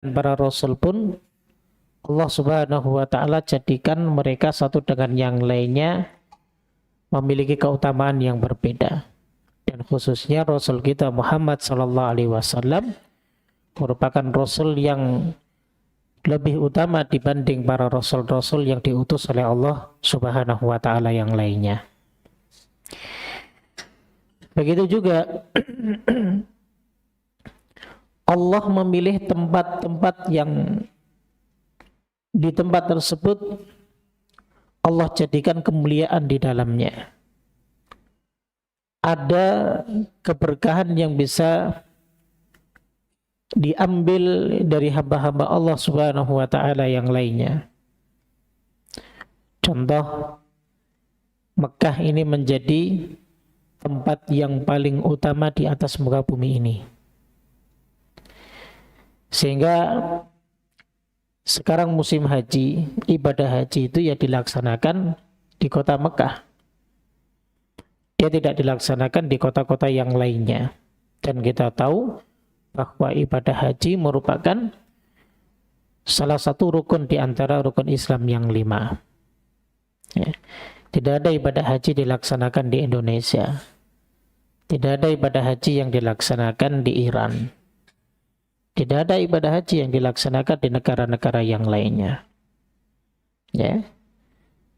para rasul pun Allah Subhanahu wa taala jadikan mereka satu dengan yang lainnya memiliki keutamaan yang berbeda. Dan khususnya Rasul kita Muhammad sallallahu alaihi wasallam merupakan rasul yang lebih utama dibanding para rasul-rasul yang diutus oleh Allah Subhanahu wa taala yang lainnya. Begitu juga Allah memilih tempat-tempat yang di tempat tersebut Allah jadikan kemuliaan di dalamnya. Ada keberkahan yang bisa diambil dari hamba-hamba Allah Subhanahu wa taala yang lainnya. Contoh, Mekah ini menjadi tempat yang paling utama di atas muka bumi ini. Sehingga sekarang musim haji, ibadah haji itu ya dilaksanakan di kota Mekah. Dia tidak dilaksanakan di kota-kota yang lainnya. Dan kita tahu bahwa ibadah haji merupakan salah satu rukun di antara rukun Islam yang 5. Ya. Tidak ada ibadah haji dilaksanakan di Indonesia. Tidak ada ibadah haji yang dilaksanakan di Iran. Tidak ada ibadah haji yang dilaksanakan di negara-negara yang lainnya. Ya.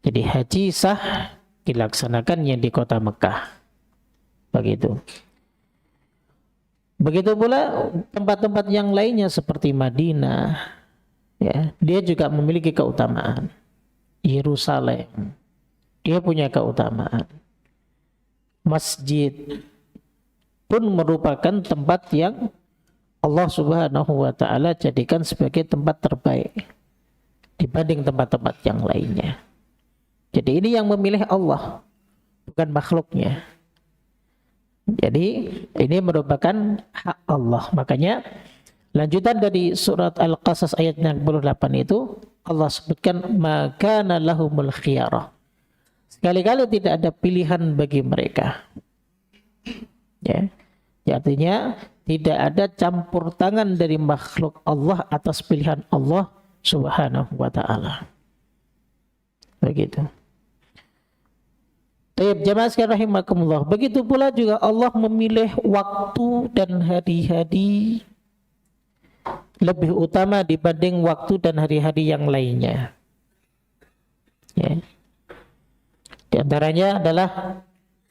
Jadi haji sah dilaksanakan yang di kota Mekah. Begitu. Begitu pula tempat-tempat yang lainnya seperti Madinah. Ya, dia juga memiliki keutamaan. Yerusalem, dia punya keutamaan. Masjid pun merupakan tempat yang Allah Subhanahu wa taala jadikan sebagai tempat terbaik dibanding tempat-tempat yang lainnya. Jadi ini yang memilih Allah, bukan makhluknya. Jadi ini merupakan hak Allah. Makanya lanjutan dari surat Al-Qasas ayat 68 itu Allah sebutkan makana lahumul khiyarah. Sekali-kali tidak ada pilihan bagi mereka. Ya. Artinya tidak ada campur tangan dari makhluk Allah atas pilihan Allah Subhanahu wa taala. Begitu. Baik, jemaah sekalian rahimakumullah. Begitu pula juga Allah memilih waktu dan hari-hari lebih utama dibanding waktu dan hari-hari yang lainnya. Ya. Di antaranya adalah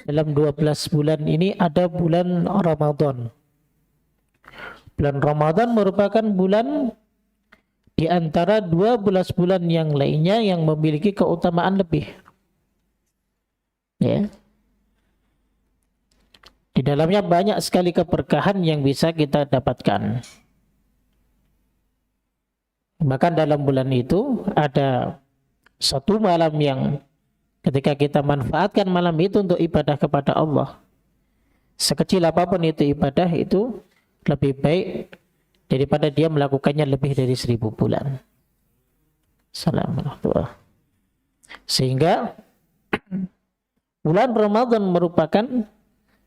dalam 12 bulan ini ada bulan Ramadan. Bulan Ramadan merupakan bulan di antara 12 bulan yang lainnya yang memiliki keutamaan lebih. Ya. Di dalamnya banyak sekali keberkahan yang bisa kita dapatkan. Bahkan dalam bulan itu ada satu malam yang ketika kita manfaatkan malam itu untuk ibadah kepada Allah, sekecil apapun itu ibadah itu lebih baik daripada dia melakukannya lebih dari 1000 bulan. Assalamualaikum. Sehingga bulan Ramadan merupakan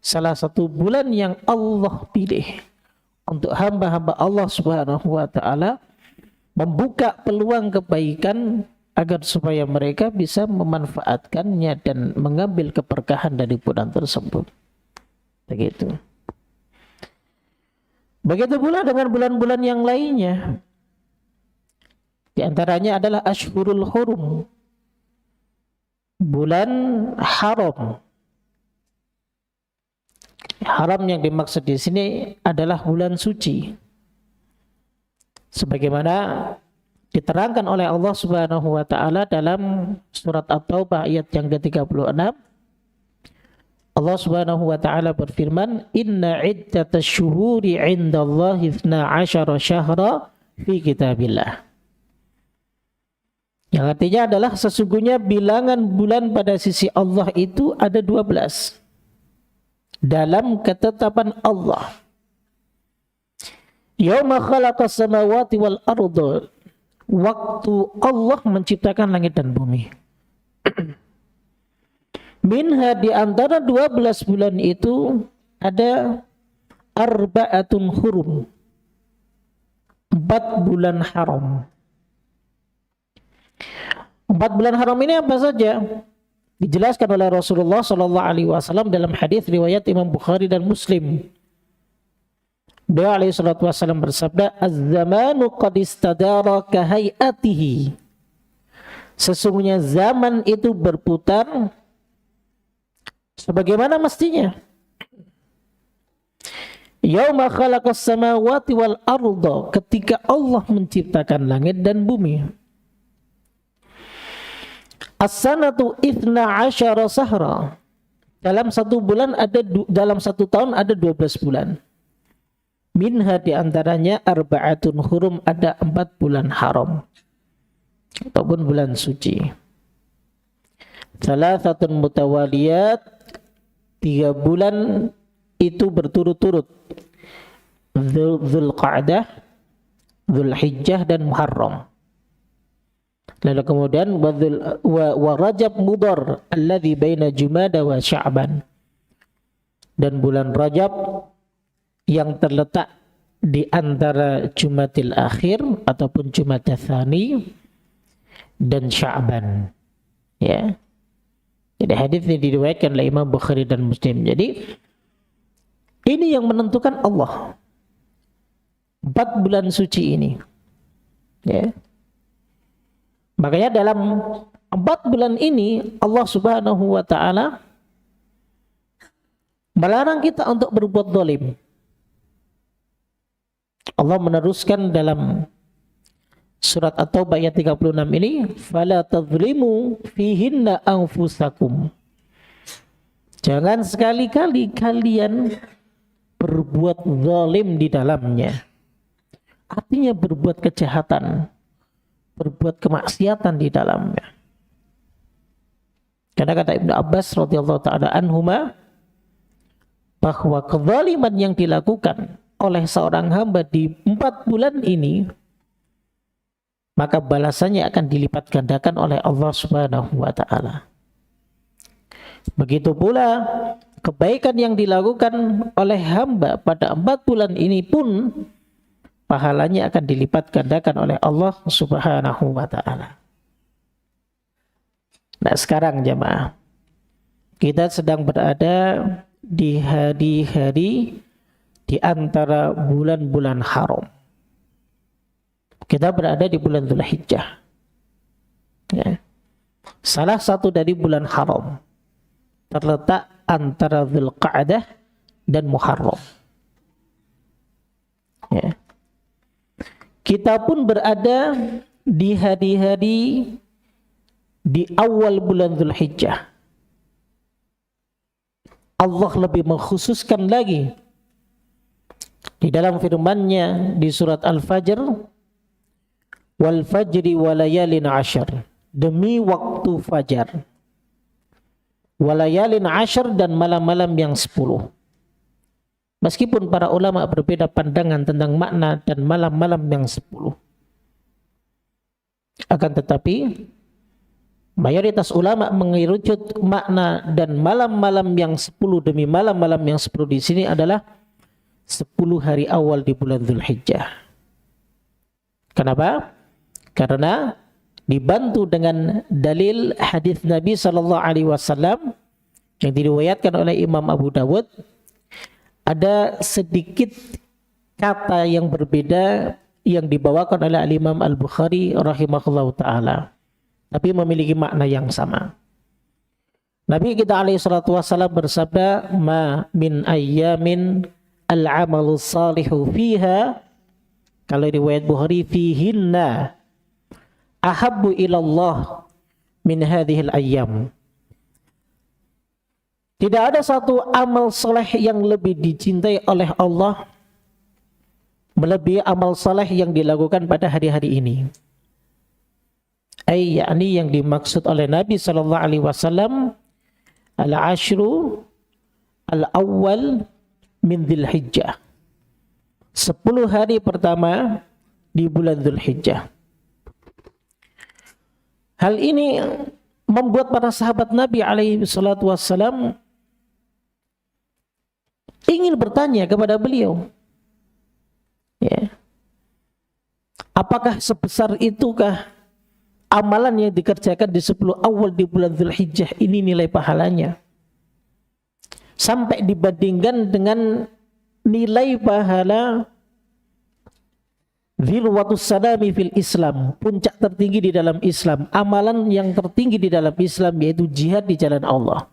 salah satu bulan yang Allah pilih untuk hamba-hamba Allah Subhanahu wa taala membuka peluang kebaikan agar supaya mereka bisa memanfaatkannya dan mengambil keberkahan dari bulan tersebut. Begitu. Begitu pula dengan bulan-bulan yang lainnya. Di antaranya adalah Ashhurul Hurum. Bulan haram. Haram yang dimaksud di sini adalah bulan suci. Sebagaimana diterangkan oleh Allah Subhanahu wa taala dalam surat At-Taubah ayat yang ke-36. Allah Subhanahu wa taala berfirman, "Inna iddatash syuhuri 'indallahi 12 syahra fi kitabillah." Yang artinya adalah sesungguhnya bilangan bulan pada sisi Allah itu ada 12 dalam ketetapan Allah. Yauma khalaqas samawati wal arda, waktu Allah menciptakan langit dan bumi. Minha, di antara 12 bulan itu ada arba'atun hurum, 4 bulan haram. 4 bulan haram ini apa saja? Dijelaskan oleh Rasulullah SAW dalam hadis riwayat Imam Bukhari dan Muslim. Beliau alaihi salatu wassalam bersabda, "Az-zamanu qad istadara kahayatihi." Sesungguhnya zaman itu berputar sebagaimana mestinya. Yauma khalaqas samawati wal arda, ketika Allah menciptakan langit dan bumi. As-sanatu 12 sahra. Dalam satu tahun ada 12 bulan. Minha diantaranya arba'atun hurum, ada 4 bulan haram ataupun bulan suci. Thalathatun mutawaliyat, 3 bulan itu berturut-turut. Dzulqa'dah, Dzulhijjah dan Muharram. Lalu kemudian wa Rajab Mudhar alladzi baina Jumada wa Sya'ban. Dan bulan Rajab yang terletak di antara Jumadil Akhir ataupun Jumadil Tsani dan Sya'ban. Ya. Jadi hadis ini diriwayatkan oleh Imam Bukhari dan Muslim. Jadi ini yang menentukan Allah. 4 bulan suci ini. Ya. Makanya dalam 4 bulan ini Allah Subhanahu wa ta'ala melarang kita untuk berbuat zalim. Allah meneruskan dalam surat At-Taubah ayat 36 ini, "Fala tadzlimu fihinna anfusakum." Jangan sekali-kali kalian berbuat zalim di dalamnya. Artinya berbuat kejahatan, berbuat kemaksiatan di dalamnya. Karena kata Ibnu Abbas radhiyallahu ta'ala anhuma, bahwa kezaliman yang dilakukan oleh seorang hamba di 4 bulan ini, maka balasannya akan dilipat gandakan oleh Allah Subhanahu wa ta'ala. Begitu pula kebaikan yang dilakukan oleh hamba pada 4 bulan ini pun pahalanya akan dilipat gandakan oleh Allah Subhanahu wa ta'ala. Nah, sekarang jemaah, kita sedang berada di hari-hari di antara bulan-bulan haram. Kita berada di bulan Dzulhijjah. Ya. Salah satu dari bulan haram terletak antara Dzulqa'dah dan Muharram. Ya. Kita pun berada di hari-hari di awal bulan Dzulhijjah. Allah lebih mengkhususkan lagi di dalam firman-Nya di surat Al-Fajr, "Wal fajri wa layalin 'ashr." Demi waktu fajar. Wa layalin 'ashr, dan malam-malam yang 10. Meskipun para ulama berbeda pandangan tentang makna dan malam-malam yang 10. Akan tetapi mayoritas ulama mengerucut makna dan malam-malam yang 10 demi malam-malam yang 10 di sini adalah 10 hari awal di bulan Dzulhijjah. Kenapa? Karena dibantu dengan dalil hadis Nabi SAW yang diriwayatkan oleh Imam Abu Dawud. Ada sedikit kata yang berbeda yang dibawakan oleh Imam Al-Bukhari rahimahullahu ta'ala, tapi memiliki makna yang sama. Nabi kita alaihi salatu wassalam bersabda, "Ma min ayyamin al-amalu salihu fiha," kalau riwayat Bukhari, "fihinna ahabbu ilallah min hadhil ayyam." Tidak ada satu amal soleh yang lebih dicintai oleh Allah melebihi amal soleh yang dilakukan pada hari-hari ini. Yakni yang dimaksud oleh Nabi SAW al-ashru al-awwal min Dzulhijjah, 10 hari pertama di bulan Dzulhijjah. Hal ini membuat para sahabat Nabi SAW ingin bertanya kepada beliau, ya, Apakah sebesar itukah amalan yang dikerjakan di 10 awal di bulan Dzulhijjah ini nilai pahalanya? Sampai dibandingkan dengan nilai pahala Dzulwatus Sanami fil Islam, puncak tertinggi di dalam Islam, amalan yang tertinggi di dalam Islam yaitu jihad di jalan Allah.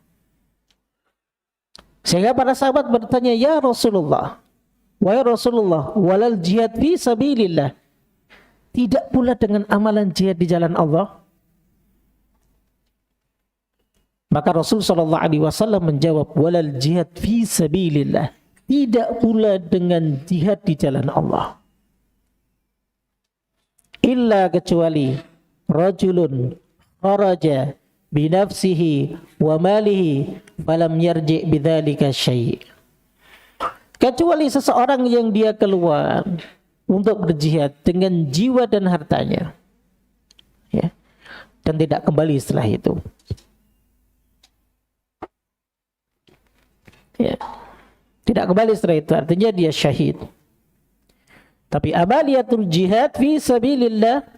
Sehingga para sahabat bertanya, ya Rasulullah, wahai Rasulullah, walal jihad fi sabilillah, tidak pula dengan amalan jihad di jalan Allah? Maka Rasul SAW menjawab, walal jihad fi sabilillah, tidak pula dengan jihad di jalan Allah. Illa kecuali rajulun kharaja binafsihi wa malihi falam yarji' bidzalika syai'. Kecuali seseorang yang dia keluar untuk berjihad dengan jiwa dan hartanya, ya, dan tidak kembali setelah itu, ya, tidak kembali setelah itu, artinya dia syahid. Tapi amaliyatul jihad fi sabilillah,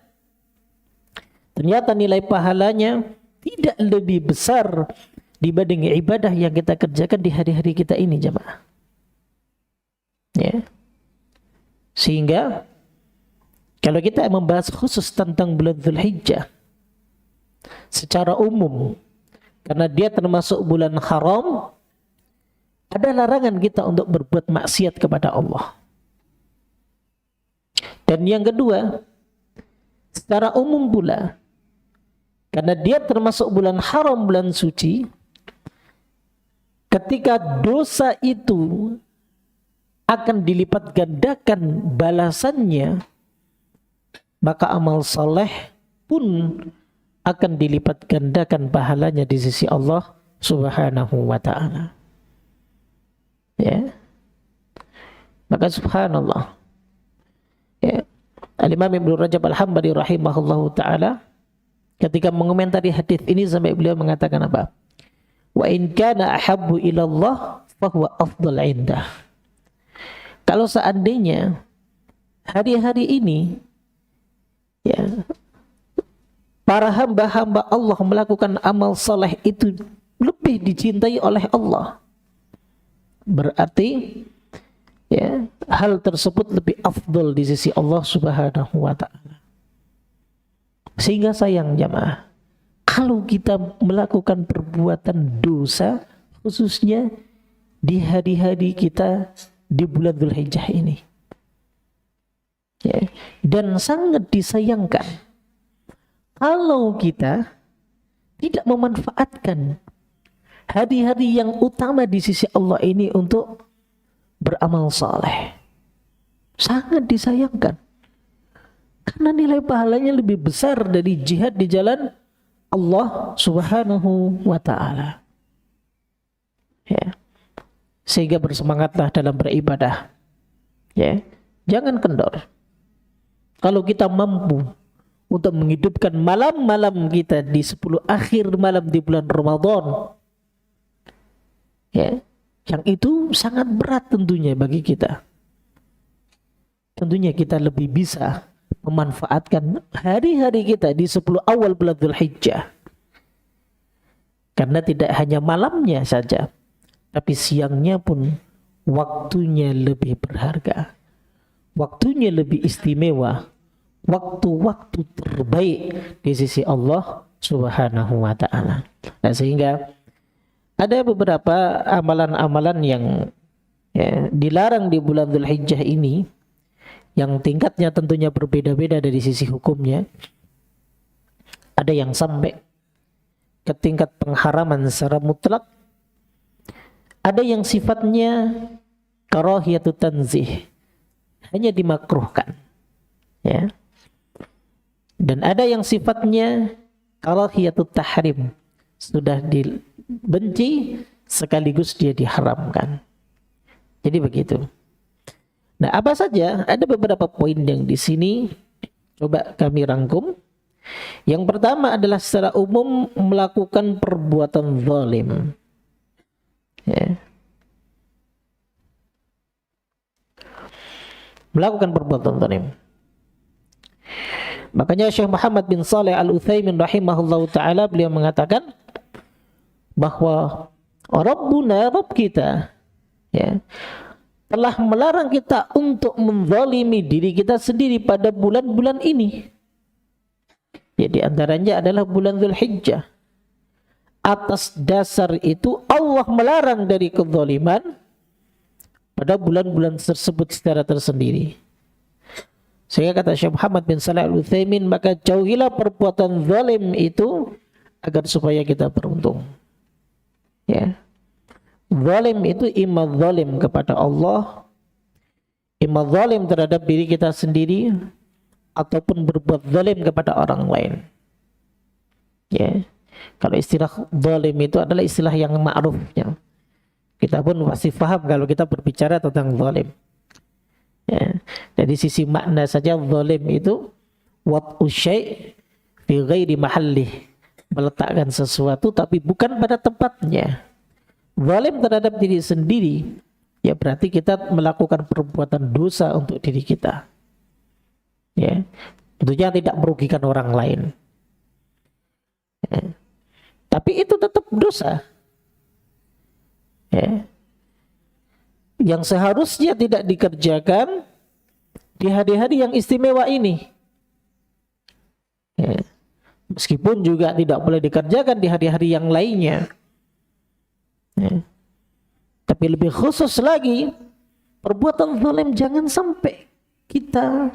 ternyata nilai pahalanya tidak lebih besar dibanding ibadah yang kita kerjakan di hari-hari kita ini, jemaah. Ya. Sehingga kalau kita membahas khusus tentang bulan Dzulhijjah secara umum, karena dia termasuk bulan haram, ada larangan kita untuk berbuat maksiat kepada Allah. Dan yang kedua, secara umum pula, karena dia termasuk bulan haram, bulan suci, ketika dosa itu akan dilipat gandakan balasannya, maka amal soleh pun akan dilipat gandakan pahalanya di sisi Allah Subhanahu wa ta'ala. Ya. Maka subhanallah, ya, Al-Imam Ibnu Rajab Al-Hambali rahimahullahu ta'ala ketika mengomentari hadis ini sampai beliau mengatakan apa? Wa in kana ahabbu ilallah fahuwa afdal indah. Kalau seandainya hari-hari ini, ya, para hamba-hamba Allah melakukan amal saleh itu lebih dicintai oleh Allah, berarti, ya, hal tersebut lebih afdal di sisi Allah Subhanahu wa ta'ala. Sehingga sayang jamaah, kalau kita melakukan perbuatan dosa, khususnya di hari-hari kita di bulan Dzulhijjah ini, ya, dan sangat disayangkan kalau kita tidak memanfaatkan hari-hari yang utama di sisi Allah ini untuk beramal saleh. Sangat disayangkan, karena nilai pahalanya lebih besar dari jihad di jalan Allah Subhanahu wa ta'ala. Ya. Sehingga bersemangatlah dalam beribadah. Ya. Jangan kendor. Kalau kita mampu untuk menghidupkan malam-malam kita di 10 akhir malam di bulan Ramadan, ya, yang itu sangat berat tentunya bagi kita. Tentunya kita lebih bisa memanfaatkan hari-hari kita di 10 awal bulan Dzulhijjah. Karena tidak hanya malamnya saja, tapi siangnya pun waktunya lebih berharga. Waktunya lebih istimewa. Waktu-waktu terbaik di sisi Allah Subhanahu wa ta'ala. Nah, sehingga ada beberapa amalan-amalan yang, ya, dilarang di bulan Dzulhijjah ini, yang tingkatnya tentunya berbeda-beda dari sisi hukumnya. Ada yang sampai ke tingkat pengharaman secara mutlak, ada yang sifatnya karahiyatut tanzih, hanya dimakruhkan, ya. Dan ada yang sifatnya karahiyatut tahrim, sudah dibenci sekaligus dia diharamkan. Jadi begitu. Nah, apa saja? Ada beberapa poin yang di sini coba kami rangkum. Yang pertama adalah secara umum melakukan perbuatan zalim. Ya. Melakukan perbuatan zalim. Makanya Syekh Muhammad bin Shalih Al-Utsaimin rahimahullahu taala beliau mengatakan bahwa Rabbuna, Rabb kita, ya, telah melarang kita untuk menzalimi diri kita sendiri pada bulan-bulan ini. Ya, di antaranya adalah bulan Dzulhijjah. Atas dasar itu Allah melarang dari kezaliman pada bulan-bulan tersebut secara tersendiri. Sehingga kata Syekh Muhammad bin Shalih Al-Utsaimin, maka jauhilah perbuatan zalim itu agar supaya kita beruntung. Ya. Zalim itu imma zalim kepada Allah, imma zalim terhadap diri kita sendiri, ataupun berbuat zalim kepada orang lain. Ya. Kalau istilah zalim itu adalah istilah yang ma'ruf, ya. Kita pun pasti paham kalau kita berbicara tentang zalim. Ya. Dari sisi makna saja zalim itu wat'u syai' fi ghairi mahallih, meletakkan sesuatu tapi bukan pada tempatnya. Zalim terhadap diri sendiri, ya berarti kita melakukan perbuatan dosa untuk diri kita. Ya, tentunya tidak merugikan orang lain. Ya. Tapi itu tetap dosa. Ya. Yang seharusnya tidak dikerjakan di hari-hari yang istimewa ini. Ya. Meskipun juga tidak boleh dikerjakan di hari-hari yang lainnya. Ya. Tapi lebih khusus lagi, perbuatan zalim jangan sampai kita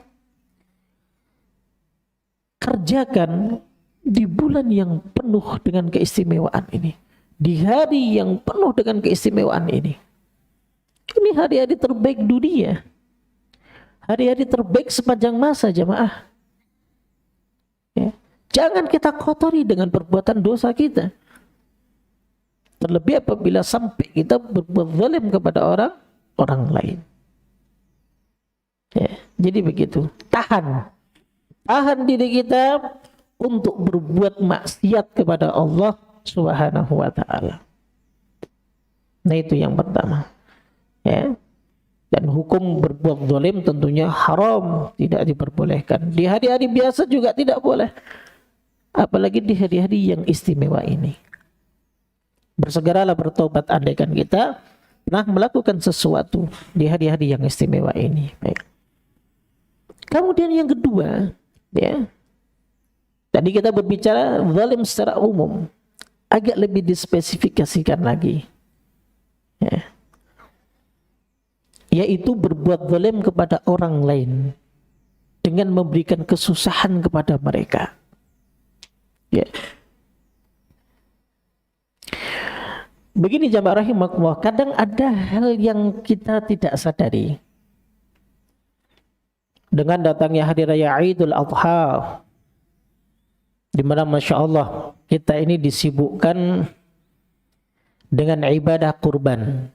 kerjakan di bulan yang penuh dengan keistimewaan ini, di hari yang penuh dengan keistimewaan ini. Ini hari-hari terbaik dunia, hari-hari terbaik sepanjang masa jamaah. Ya. Jangan kita kotori dengan perbuatan dosa kita, terlebih apabila sampai kita berbuat zalim kepada orang lain. Ya. Jadi begitu, tahan diri kita untuk berbuat maksiat kepada Allah Subhanahu wa ta'ala. Nah, itu yang pertama. Ya. Dan hukum berbuat zalim tentunya haram, tidak diperbolehkan. Di hari-hari biasa juga tidak boleh. Apalagi di hari-hari yang istimewa ini. Bersegeralah bertobat andaikan kita pernah melakukan sesuatu di hari-hari yang istimewa ini. Baik. Kemudian yang kedua, ya, tadi kita berbicara zalim secara umum, agak lebih dispesifikasikan lagi, ya, yaitu berbuat zalim kepada orang lain dengan memberikan kesusahan kepada mereka. Ya. Begini jamaah rahimakumullah, kadang ada hal yang kita tidak sadari. Dengan datangnya hari raya Idul Adha, di mana Masya Allah kita ini disibukkan dengan ibadah kurban.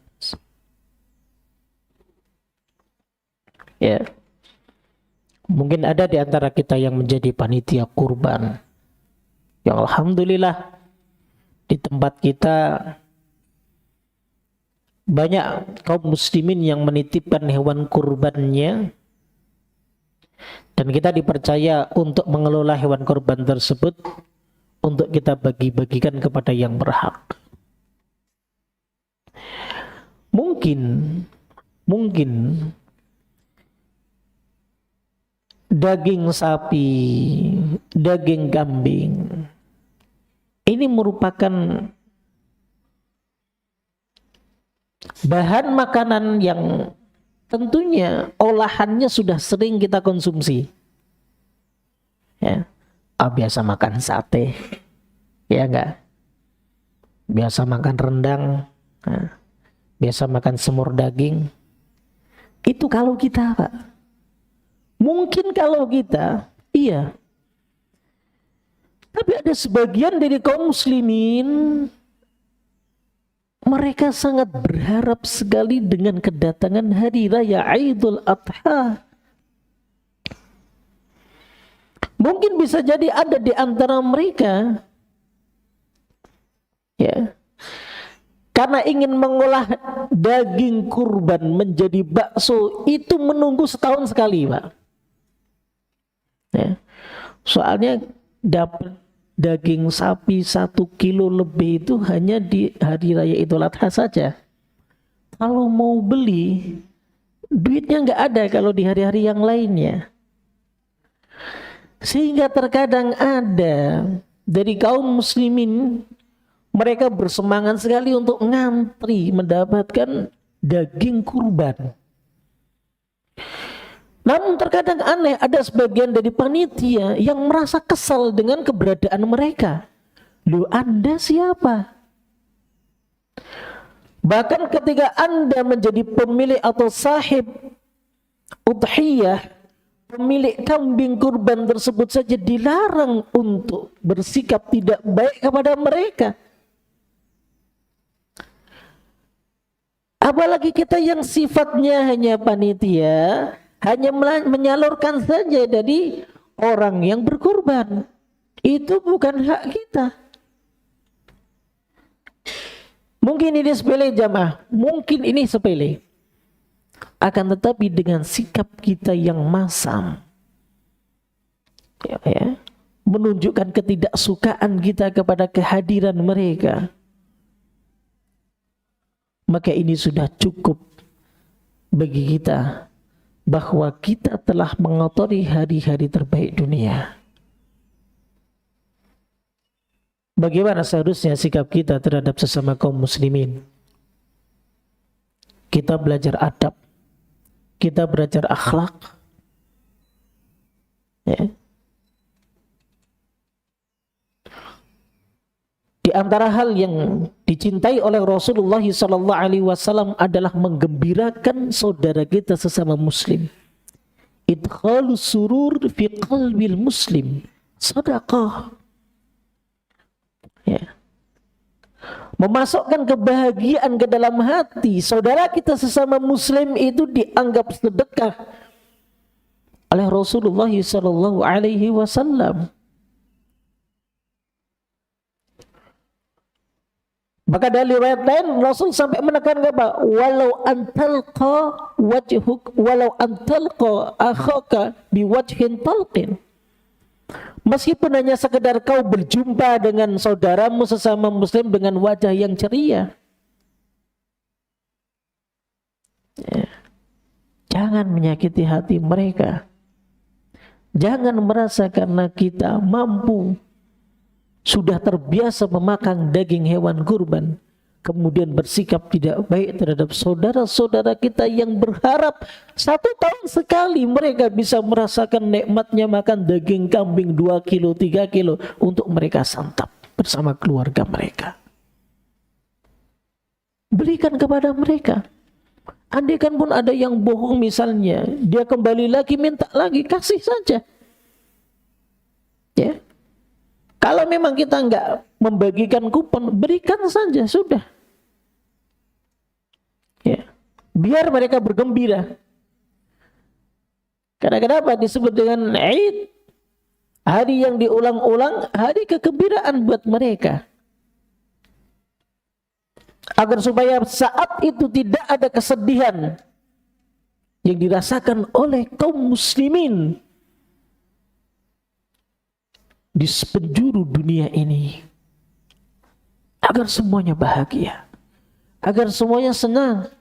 Ya, mungkin ada di antara kita yang menjadi panitia kurban. Yang alhamdulillah di tempat kita banyak kaum muslimin yang menitipkan hewan kurbannya. Dan kita dipercaya untuk mengelola hewan kurban tersebut untuk kita bagi-bagikan kepada yang berhak. Mungkin daging sapi, daging kambing ini merupakan bahan makanan yang tentunya olahannya sudah sering kita konsumsi. Ya, biasa makan sate, ya enggak? Biasa makan rendang, biasa makan semur daging. Itu kalau kita, Pak. Mungkin kalau kita, iya. Tapi ada sebagian dari kaum muslimin, mereka sangat berharap sekali dengan kedatangan hari raya Idul Adha. Mungkin bisa jadi ada di antara mereka, ya, karena ingin mengolah daging kurban menjadi bakso itu menunggu setahun sekali, Pak. Ya. Soalnya dapat daging sapi 1 kilo lebih itu hanya di hari raya Idul Adha saja. Kalau mau beli, duitnya nggak ada kalau di hari-hari yang lainnya. Sehingga terkadang ada dari kaum muslimin, mereka bersemangat sekali untuk ngantri mendapatkan daging kurban. Namun terkadang aneh, ada sebagian dari panitia yang merasa kesal dengan keberadaan mereka. Loh, Anda siapa? Bahkan ketika Anda menjadi pemilik atau sahib udhiyah, pemilik kambing kurban tersebut saja dilarang untuk bersikap tidak baik kepada mereka. Apalagi kita yang sifatnya hanya panitia, hanya menyalurkan saja dari orang yang berkurban. Itu bukan hak kita. Mungkin ini sepele jamaah, mungkin ini sepele. Akan tetapi dengan sikap kita yang masam, ya, menunjukkan ketidaksukaan kita kepada kehadiran mereka, maka ini sudah cukup bagi kita bahwa kita telah mengotori hari-hari terbaik dunia. Bagaimana seharusnya sikap kita terhadap sesama kaum muslimin? Kita belajar adab, kita belajar akhlak, ya. Di antara hal yang dicintai oleh Rasulullah SAW adalah menggembirakan saudara kita sesama muslim. Idkhalus surur fi qalbil muslim, sedekah. Ya. Memasukkan kebahagiaan ke dalam hati saudara kita sesama muslim itu dianggap sedekah oleh Rasulullah SAW. Maka dari riwayat lain Rasul sampai menekankan apa? Walau antalqa akhaka biwajhin talqin. Meskipun hanya sekedar kau berjumpa dengan saudaramu sesama muslim dengan wajah yang ceria. Ya. Jangan menyakiti hati mereka. Jangan merasa karena kita mampu, sudah terbiasa memakan daging hewan kurban, kemudian bersikap tidak baik terhadap saudara-saudara kita yang berharap 1 tahun sekali mereka bisa merasakan nikmatnya makan daging kambing 2 kilo, 3 kilo untuk mereka santap bersama keluarga mereka. Berikan kepada mereka. Andaikan pun ada yang bohong misalnya, dia kembali lagi minta lagi, kasih saja. Ya. Kalau memang kita enggak membagikan kupon, berikan saja, sudah. Ya. Biar mereka bergembira. Karena kenapa disebut dengan Id? Hari yang diulang-ulang, hari kegembiraan buat mereka. Agar supaya saat itu tidak ada kesedihan yang dirasakan oleh kaum muslimin di penjuru dunia ini, agar semuanya bahagia, agar semuanya senang.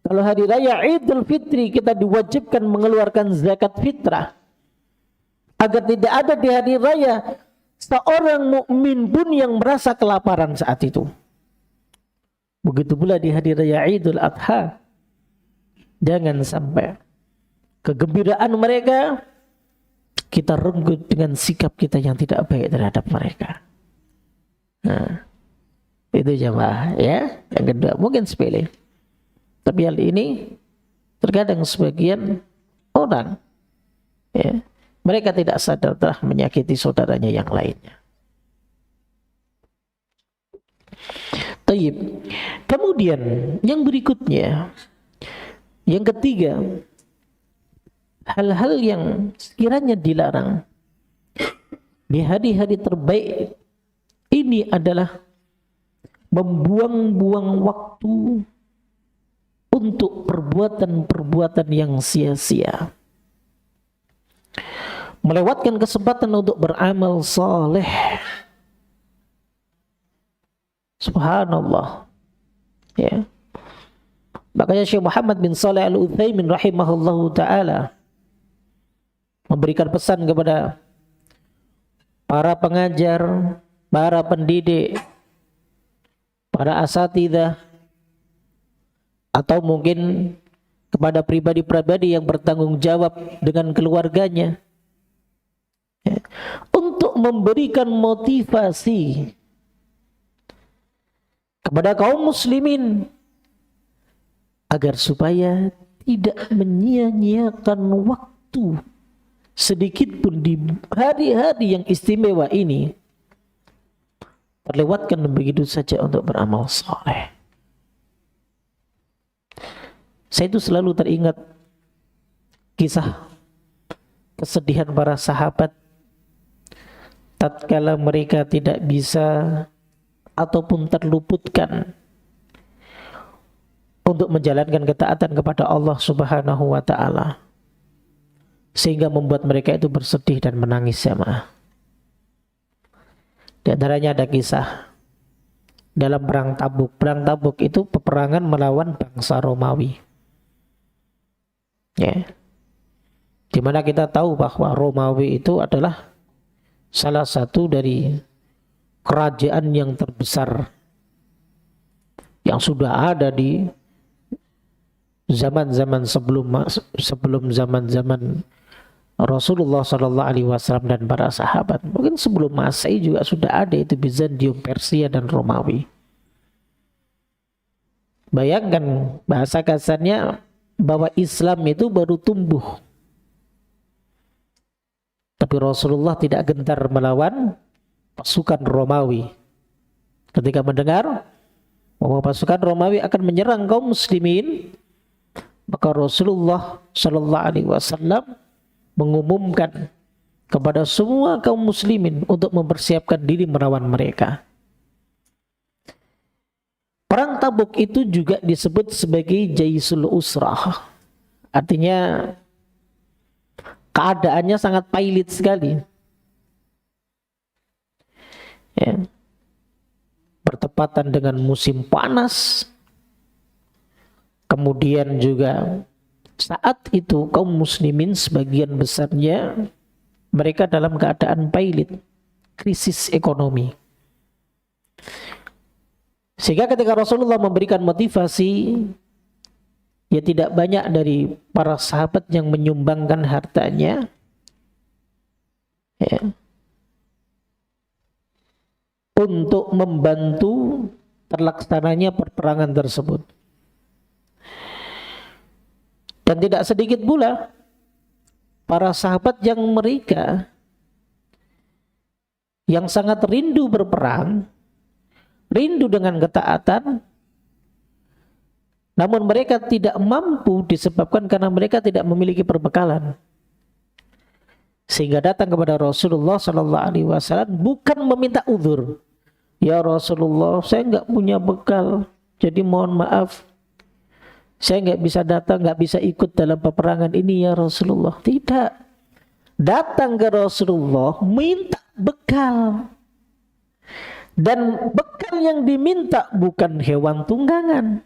Kalau hari raya Idul Fitri kita diwajibkan mengeluarkan zakat fitrah, agar tidak ada di hari raya seorang mukmin pun yang merasa kelaparan saat itu. Begitu pula di hari raya Idul Adha, jangan sampai kegembiraan mereka kita renggut dengan sikap kita yang tidak baik terhadap mereka. Nah, itu jemaah ya. Yang kedua mungkin sepele, tapi hal ini terkadang sebagian orang, ya, mereka tidak sadar telah menyakiti saudaranya yang lainnya. Taib. Kemudian yang berikutnya, yang ketiga, hal-hal yang sekiranya dilarang di hari-hari terbaik ini adalah membuang-buang waktu untuk perbuatan-perbuatan yang sia-sia. melewatkan kesempatan untuk beramal saleh. Subhanallah. Ya. Makanya Syekh Muhammad bin Shalih Al-Utsaimin rahimahullahu taala memberikan pesan kepada para pengajar, para pendidik, para asatidzah, atau mungkin kepada pribadi-pribadi yang bertanggung jawab dengan keluarganya, ya, untuk memberikan motivasi kepada kaum muslimin agar supaya tidak menyia-nyiakan waktu sedikit pun di hari-hari yang istimewa ini terlewatkan begitu saja untuk beramal saleh. Saya itu selalu teringat kisah kesedihan para sahabat tatkala mereka tidak bisa ataupun terluputkan untuk menjalankan ketaatan kepada Allah Subhanahu wa taala, sehingga membuat mereka itu bersedih dan menangis jamaah. Di antaranya ada kisah dalam perang Tabuk. Perang Tabuk itu peperangan melawan bangsa Romawi. Ya. Dimana kita tahu bahwa Romawi itu adalah salah satu dari kerajaan yang terbesar yang sudah ada di zaman-zaman sebelum zaman-zaman Rasulullah Sallallahu Alaihi Wasallam dan para sahabat. Mungkin sebelum Masehi juga sudah ada itu Bizantium, Persia dan Romawi. Bayangkan bahasa kasarnya bahwa Islam itu baru tumbuh, tapi Rasulullah tidak gentar melawan pasukan Romawi. Ketika mendengar bahwa pasukan Romawi akan menyerang kaum muslimin, maka Rasulullah Sallallahu Alaihi Wasallam mengumumkan kepada semua kaum muslimin untuk mempersiapkan diri melawan mereka. Perang Tabuk itu juga disebut sebagai Jaisul Usrah. Artinya keadaannya sangat pailit sekali. Ya. Bertepatan dengan musim panas. Kemudian juga saat itu kaum muslimin sebagian besarnya mereka dalam keadaan pailit, krisis ekonomi. Sehingga ketika Rasulullah memberikan motivasi, ya tidak banyak dari para sahabat yang menyumbangkan hartanya, ya, untuk membantu terlaksananya peperangan tersebut. Dan tidak sedikit pula para sahabat yang mereka yang sangat rindu berperang, rindu dengan ketaatan, namun mereka tidak mampu disebabkan karena mereka tidak memiliki perbekalan. Sehingga datang kepada Rasulullah Sallallahu Alaihi Wasallam bukan meminta uzur. Ya Rasulullah, saya nggak punya bekal, jadi mohon maaf, saya nggak bisa datang, nggak bisa ikut dalam peperangan ini ya Rasulullah. Tidak. Datang ke Rasulullah minta bekal. Dan bekal yang diminta bukan hewan tunggangan.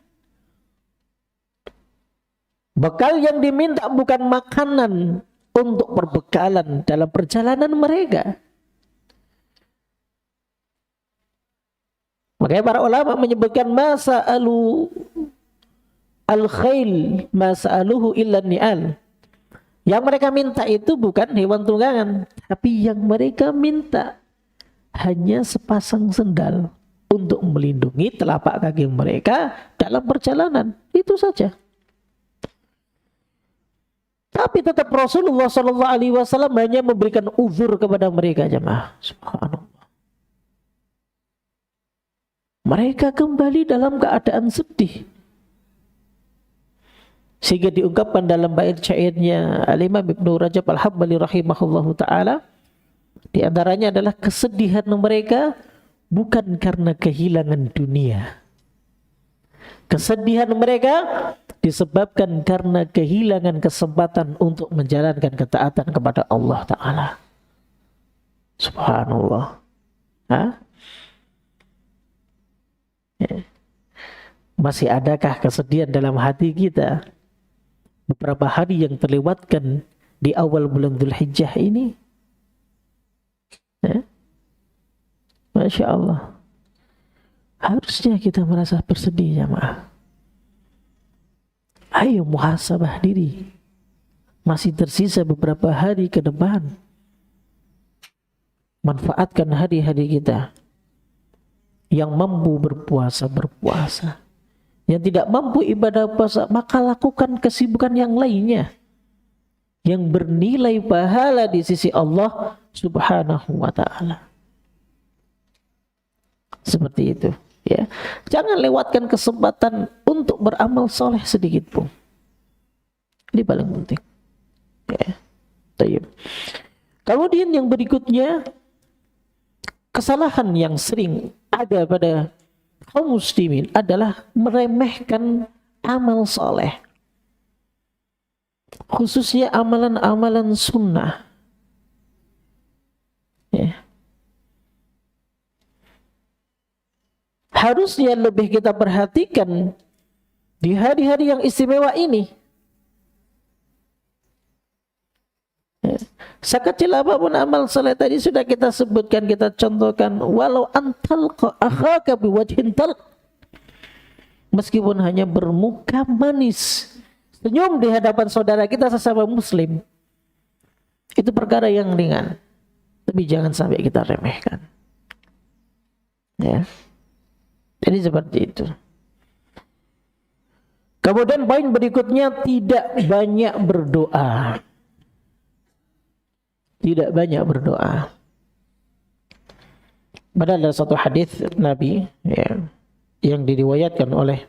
Bekal yang diminta bukan makanan untuk perbekalan dalam perjalanan mereka. Makanya para ulama menyebutkan masa'alu al-khail masa'aluhu illa ni'al. Yang mereka minta itu bukan hewan tunggangan, tapi yang mereka minta hanya sepasang sendal untuk melindungi telapak kaki mereka dalam perjalanan. Itu saja. Tapi tetap Rasulullah Sallallahu Alaihi Wasallam hanya memberikan uzur kepada mereka, jemaah. Subhanallah. Mereka kembali dalam keadaan sedih. Sehingga diungkapkan dalam bait syairnya Al-Imam Ibnu Rajab Al-Hambali rahimahullahu ta'ala, di antaranya adalah kesedihan mereka bukan karena kehilangan dunia. Kesedihan mereka disebabkan karena kehilangan kesempatan untuk menjalankan ketaatan kepada Allah Ta'ala. Subhanallah. Ya. Masih adakah kesedihan dalam hati kita beberapa hari yang terlewatkan di awal bulan Dzulhijjah ini? Ya. Masya Allah. Harusnya kita merasa bersedih, jamaah. Ayo muhasabah diri. Masih tersisa beberapa hari ke depan. Manfaatkan hari-hari kita. Yang mampu berpuasa. Yang tidak mampu ibadah puasa, maka lakukan kesibukan yang lainnya. Yang bernilai pahala di sisi Allah Subhanahu wa ta'ala. Seperti itu. Ya. Jangan lewatkan kesempatan untuk beramal soleh sedikit pun. Ini paling penting. Ya. Tayyib. Kemudian yang berikutnya, kesalahan yang sering ada pada kaum muslimin adalah meremehkan amal soleh, khususnya amalan-amalan sunnah. Ya. Harusnya lebih kita perhatikan di hari-hari yang istimewa ini. Sekecil apapun amal saleh tadi sudah kita sebutkan, kita contohkan, walau antalqa akhaka biwajhin talq, meskipun hanya bermuka manis, senyum di hadapan saudara kita sesama muslim, itu perkara yang ringan, tapi jangan sampai kita remehkan. Ya. Jadi seperti itu. Kemudian poin berikutnya, tidak banyak berdoa. Tidak banyak berdoa. Padahal ada satu hadis Nabi, ya, yang diriwayatkan oleh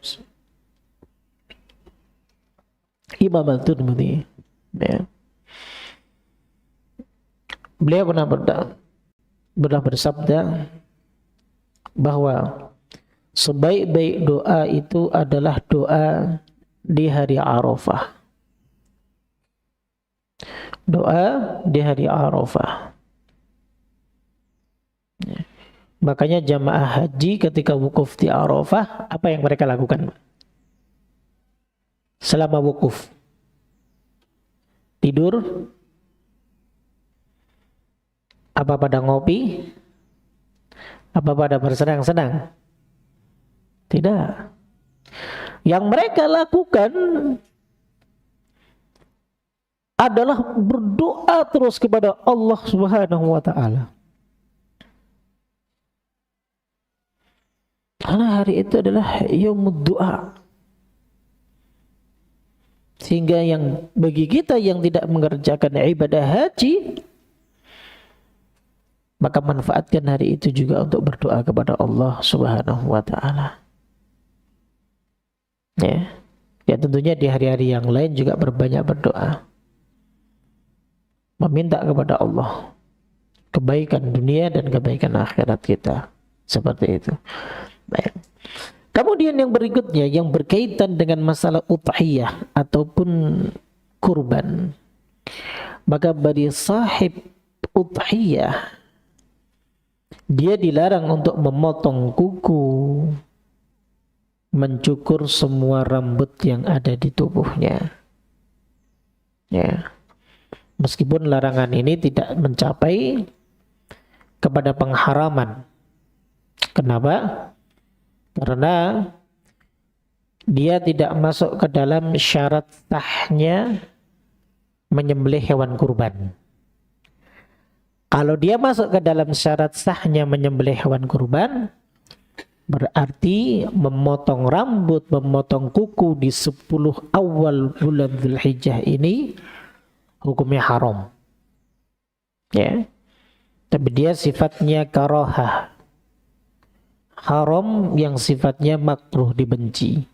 Imam Al-Tirmidzi. Ya. Beliau pernah bersabda bahwa sebaik-baik doa itu adalah doa di hari Arafah. Doa di hari Arafah. Ya. Makanya jamaah haji ketika wukuf di Arafah, apa yang mereka lakukan selama wukuf? Tidur? Apa pada ngopi? Apa pada bersenang-senang? Tidak. Yang mereka lakukan adalah berdoa terus kepada Allah Subhanahu wa ta'ala. Karena hari itu adalah yaumud du'a. Sehingga yang bagi kita yang tidak mengerjakan ibadah haji, maka manfaatkan hari itu juga untuk berdoa kepada Allah Subhanahu wa ta'ala. Ya. Ya, tentunya di hari-hari yang lain juga berbanyak berdoa. Meminta kepada Allah kebaikan dunia dan kebaikan akhirat kita. Seperti itu. Baik. Kemudian yang berikutnya yang berkaitan dengan masalah udhiyah ataupun kurban. Maka bagi sahib udhiyah, dia dilarang untuk memotong kuku, mencukur semua rambut yang ada di tubuhnya. Ya. Meskipun larangan ini tidak mencapai kepada pengharaman. Kenapa? Karena dia tidak masuk ke dalam syarat sahnya menyembelih hewan kurban. Kalau dia masuk ke dalam syarat sahnya menyembelih hewan kurban, berarti memotong rambut, memotong kuku di 10 awal bulan Dzulhijjah ini hukumnya haram. Ya. Tapi dia sifatnya karahah. Haram yang sifatnya makruh, dibenci.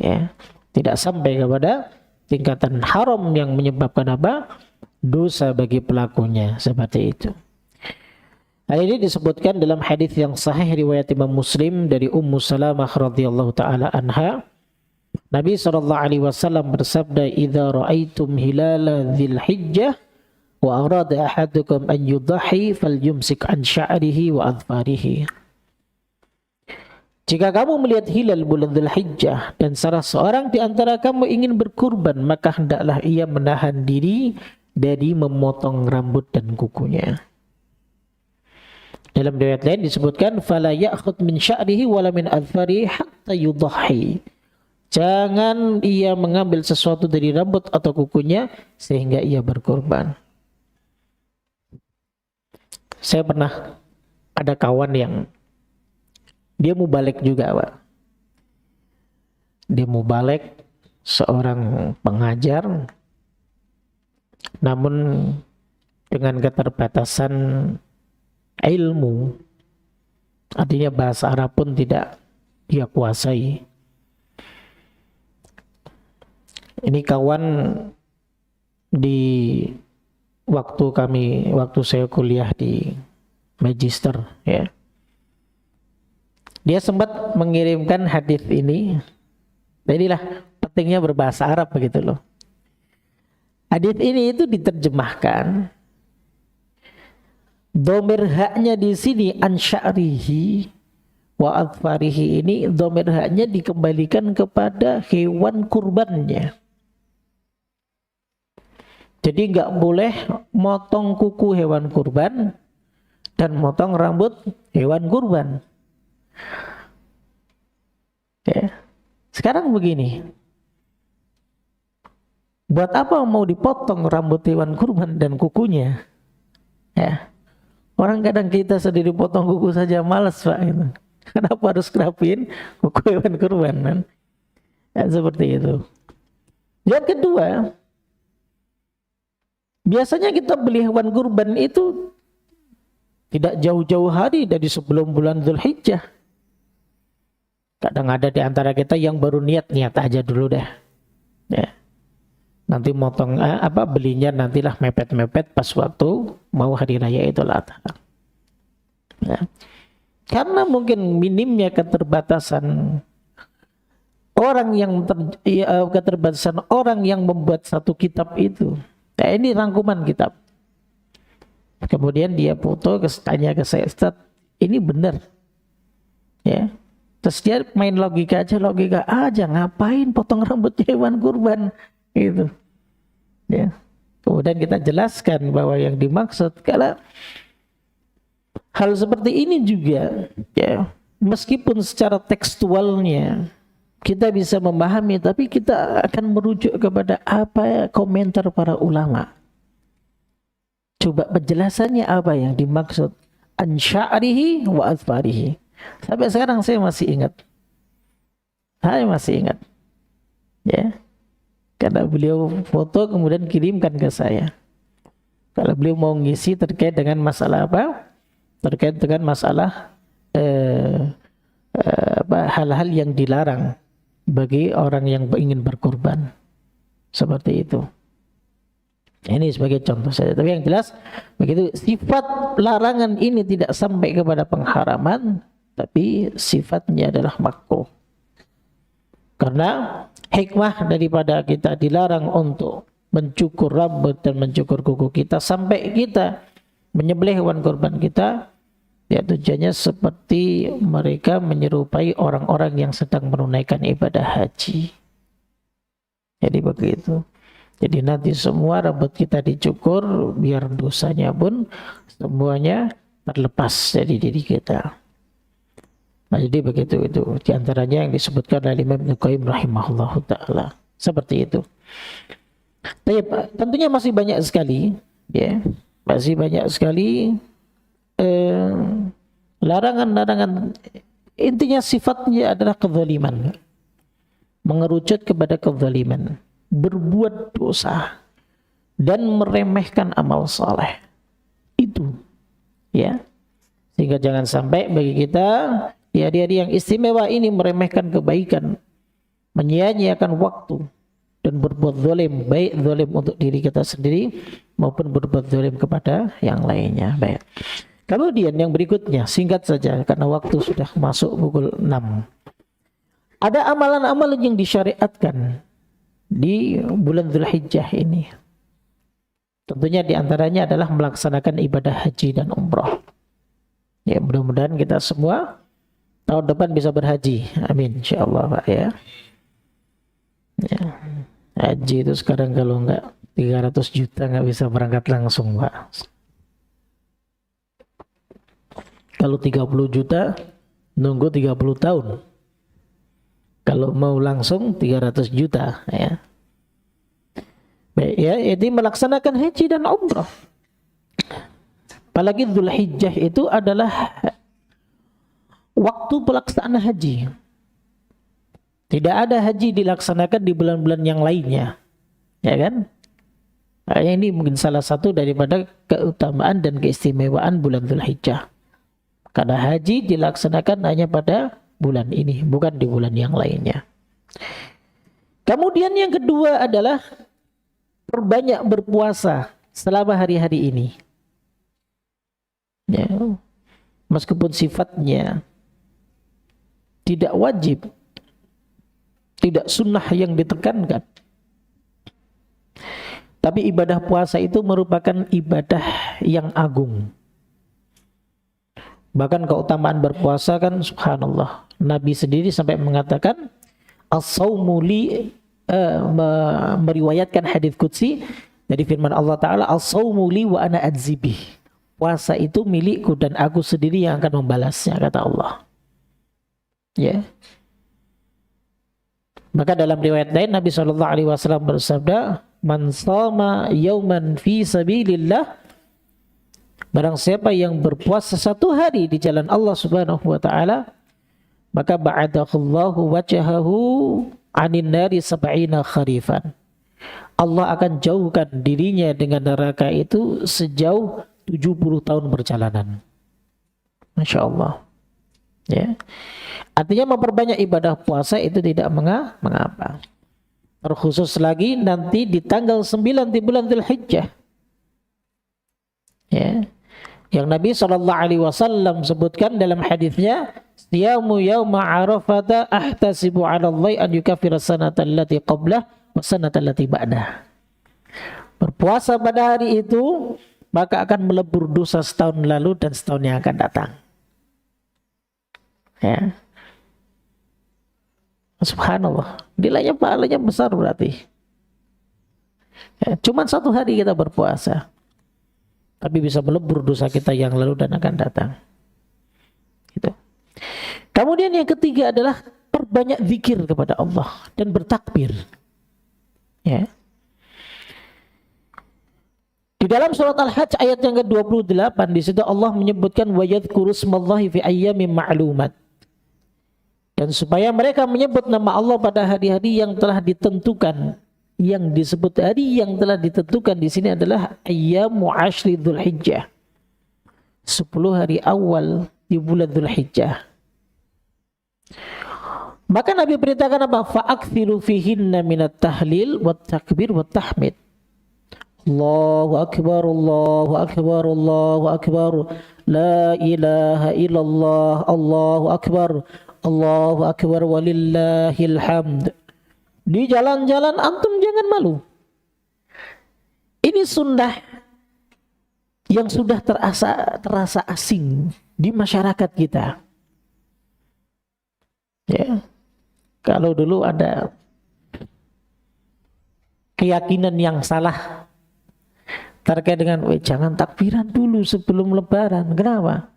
Ya. Tidak sampai kepada tingkatan haram yang menyebabkan apa? Dosa bagi pelakunya, seperti itu. Hal ini disebutkan dalam hadis yang sahih riwayat Imam Muslim dari Ummu Salamah radhiyallahu taala anha. Nabi SAW bersabda, "Idza ra'aitum hilala dzil hijjah wa arada ahadukum an yudhi falyumsik an sya'rihi wa adfarihi." Jika kamu melihat hilal bulan Dzulhijjah dan salah seorang di antara kamu ingin berkurban, maka hendaklah ia menahan diri dari memotong rambut dan kukunya. Dalam riwayat lain disebutkan, "Fala ya'khudh min sya'rihi wala min adfarihi hatta yudhi." Jangan ia mengambil sesuatu dari rambut atau kukunya sehingga ia berkurban. Saya pernah ada kawan yang dia mau balik juga, Pak. Dia mau balik, seorang pengajar, namun dengan keterbatasan ilmu, artinya bahasa Arab pun tidak dia kuasai. Ini kawan di waktu saya kuliah di Magister, ya. Dia sempat mengirimkan hadis ini. Jadilah pentingnya berbahasa Arab begitu loh. Hadis ini itu diterjemahkan. Dhamir haknya di sini an sya'rihi wa adfarihi, ini dhamir haknya dikembalikan kepada hewan kurbannya. Jadi nggak boleh motong kuku hewan kurban dan motong rambut hewan kurban. Ya. Sekarang begini, buat apa mau dipotong rambut hewan kurban dan kukunya? Ya, orang kadang kita sendiri potong kuku saja malas, Pak. Gitu. Kenapa harus kerapiin kuku hewan kurban? Kan? Ya, seperti itu. Yang kedua, biasanya kita beli hewan kurban itu tidak jauh-jauh hari dari sebelum bulan Dzulhijjah. Kadang ada di antara kita yang baru niat aja dulu deh. Ya. Nanti motong belinya nantilah mepet-mepet pas waktu mau hari raya Idul Adha. Ya. Karena mungkin minimnya keterbatasan orang yang membuat satu kitab itu. Nah, ini rangkuman kitab. Kemudian dia foto, tanya ke saya, "Ustaz, ini benar?" Ya. Terus dia main logika aja, ngapain potong rambut hewan kurban gitu. Ya. Kemudian kita jelaskan bahwa yang dimaksud kalau hal seperti ini juga, ya, meskipun secara tekstualnya kita bisa memahami, tapi kita akan merujuk kepada apa komentar para ulama. Coba penjelasannya apa yang dimaksud an sya'rihi wa adfarihi. Sampai sekarang saya masih ingat. Ya. Karena beliau foto kemudian kirimkan ke saya. Kalau beliau mau ngisi terkait dengan masalah apa? Terkait dengan masalah hal-hal yang dilarang bagi orang yang ingin berkorban. Seperti itu. Ini sebagai contoh saja. Tapi yang jelas begitu, sifat larangan ini tidak sampai kepada pengharaman, tapi sifatnya adalah makruh. Karena hikmah daripada kita dilarang untuk mencukur rambut dan mencukur kuku kita sampai kita menyembelih hewan kurban kita, ya tujuannya seperti mereka menyerupai orang-orang yang sedang menunaikan ibadah haji. Jadi begitu. Jadi nanti semua rambut kita dicukur biar dosanya pun semuanya terlepas dari diri kita. Nah, jadi begitu itu di antaranya yang disebutkan oleh Imam Ibnu Qayyim rahimahullahu taala. Seperti itu. Tapi tentunya masih banyak sekali, ya. Masih banyak sekali larangan-larangan, intinya sifatnya adalah kezaliman. Mengerucut kepada kezaliman, berbuat dosa dan meremehkan amal saleh. Itu, ya. Sehingga jangan sampai bagi kita di hari-hari yang istimewa ini meremehkan kebaikan, menyia-nyiakan waktu dan berbuat zalim, baik zalim untuk diri kita sendiri maupun berbuat zalim kepada yang lainnya. Baik. Kemudian yang berikutnya, singkat saja karena waktu sudah masuk pukul 6. Ada amalan-amalan yang disyariatkan di bulan Dzulhijjah ini. Tentunya diantaranya adalah melaksanakan ibadah haji dan umrah. Ya, mudah-mudahan kita semua tahun depan bisa berhaji. Amin, insyaallah Pak ya. Ya. Haji itu sekarang kalau enggak 300 juta nggak bisa berangkat langsung Pak. Kalau 30 juta nunggu 30 tahun. Kalau mau langsung 300 juta ya. Baik ya, jadi melaksanakan haji dan umrah. Apalagi Dzulhijjah itu adalah waktu pelaksanaan haji. Tidak ada haji dilaksanakan di bulan-bulan yang lainnya. Ya kan? Nah, ini mungkin salah satu daripada keutamaan dan keistimewaan bulan Dzulhijjah. Karena haji dilaksanakan hanya pada bulan ini, bukan di bulan yang lainnya. Kemudian yang kedua adalah perbanyak berpuasa selama hari-hari ini. Ya. Meskipun sifatnya tidak wajib, tidak sunnah yang ditekankan, tapi ibadah puasa itu merupakan ibadah yang agung. Bahkan keutamaan berpuasa kan subhanallah. Nabi sendiri sampai mengatakan as-saumu li, meriwayatkan hadits qudsi dari firman Allah Ta'ala, as-saumu li wa ana adzibih. Puasa itu milikku dan aku sendiri yang akan membalasnya, kata Allah. Ya. Maka dalam riwayat lain Nabi SAW bersabda, man shoma yauman fi sabilillah, barang siapa yang berpuasa satu hari di jalan Allah Subhanahu wa taala, maka ba'adallahu wajhahu 'anin nari sab'ina kharifan. Allah akan jauhkan dirinya dengan neraka itu sejauh 70 tahun perjalanan. Masya Allah. Ya. Artinya memperbanyak ibadah puasa itu tidak mengapa. Terkhusus lagi nanti di tanggal 9 di bulan Dzulhijjah. Ya. Yang Nabi SAW sebutkan dalam hadisnya, siyamu yauma arafata ahtasibu 'ala Allah an yukaffira sanata allati qablah wa sanata allati ba'dah. Berpuasa pada hari itu maka akan melebur dosa setahun lalu dan setahun yang akan datang. Ya. Subhanallah, nilainya pahalanya besar berarti. Ya, cuman satu hari kita berpuasa, tapi bisa melebur dosa kita yang lalu dan akan datang. Gitu. Kemudian yang ketiga adalah perbanyak zikir kepada Allah dan bertakbir. Ya. Di dalam surat Al-Hajj ayat yang ke-28 di situ Allah menyebutkan wa yadhkuru smallahi fi ayyamin ma'lumat. Dan supaya mereka menyebut nama Allah pada hari-hari yang telah ditentukan. Yang disebut hari yang telah ditentukan di sini adalah ayyamu ashri Dzulhijjah. 10 hari awal di bulan Dzulhijjah. Maka Nabi perintahkan apa? Fa'akthiru fihinna minat tahlil wat takbir wat tahmid. Allahu akbar, Allahu akbar, Allahu akbar. La ilaha illallah, Allahu akbar. Allahu akbar walillahil hamd. Di jalan-jalan antum jangan malu. Ini sunnah yang sudah terasa asing di masyarakat kita. Ya. Kalau dulu ada keyakinan yang salah terkait dengan jangan takbiran dulu sebelum lebaran. Kenapa?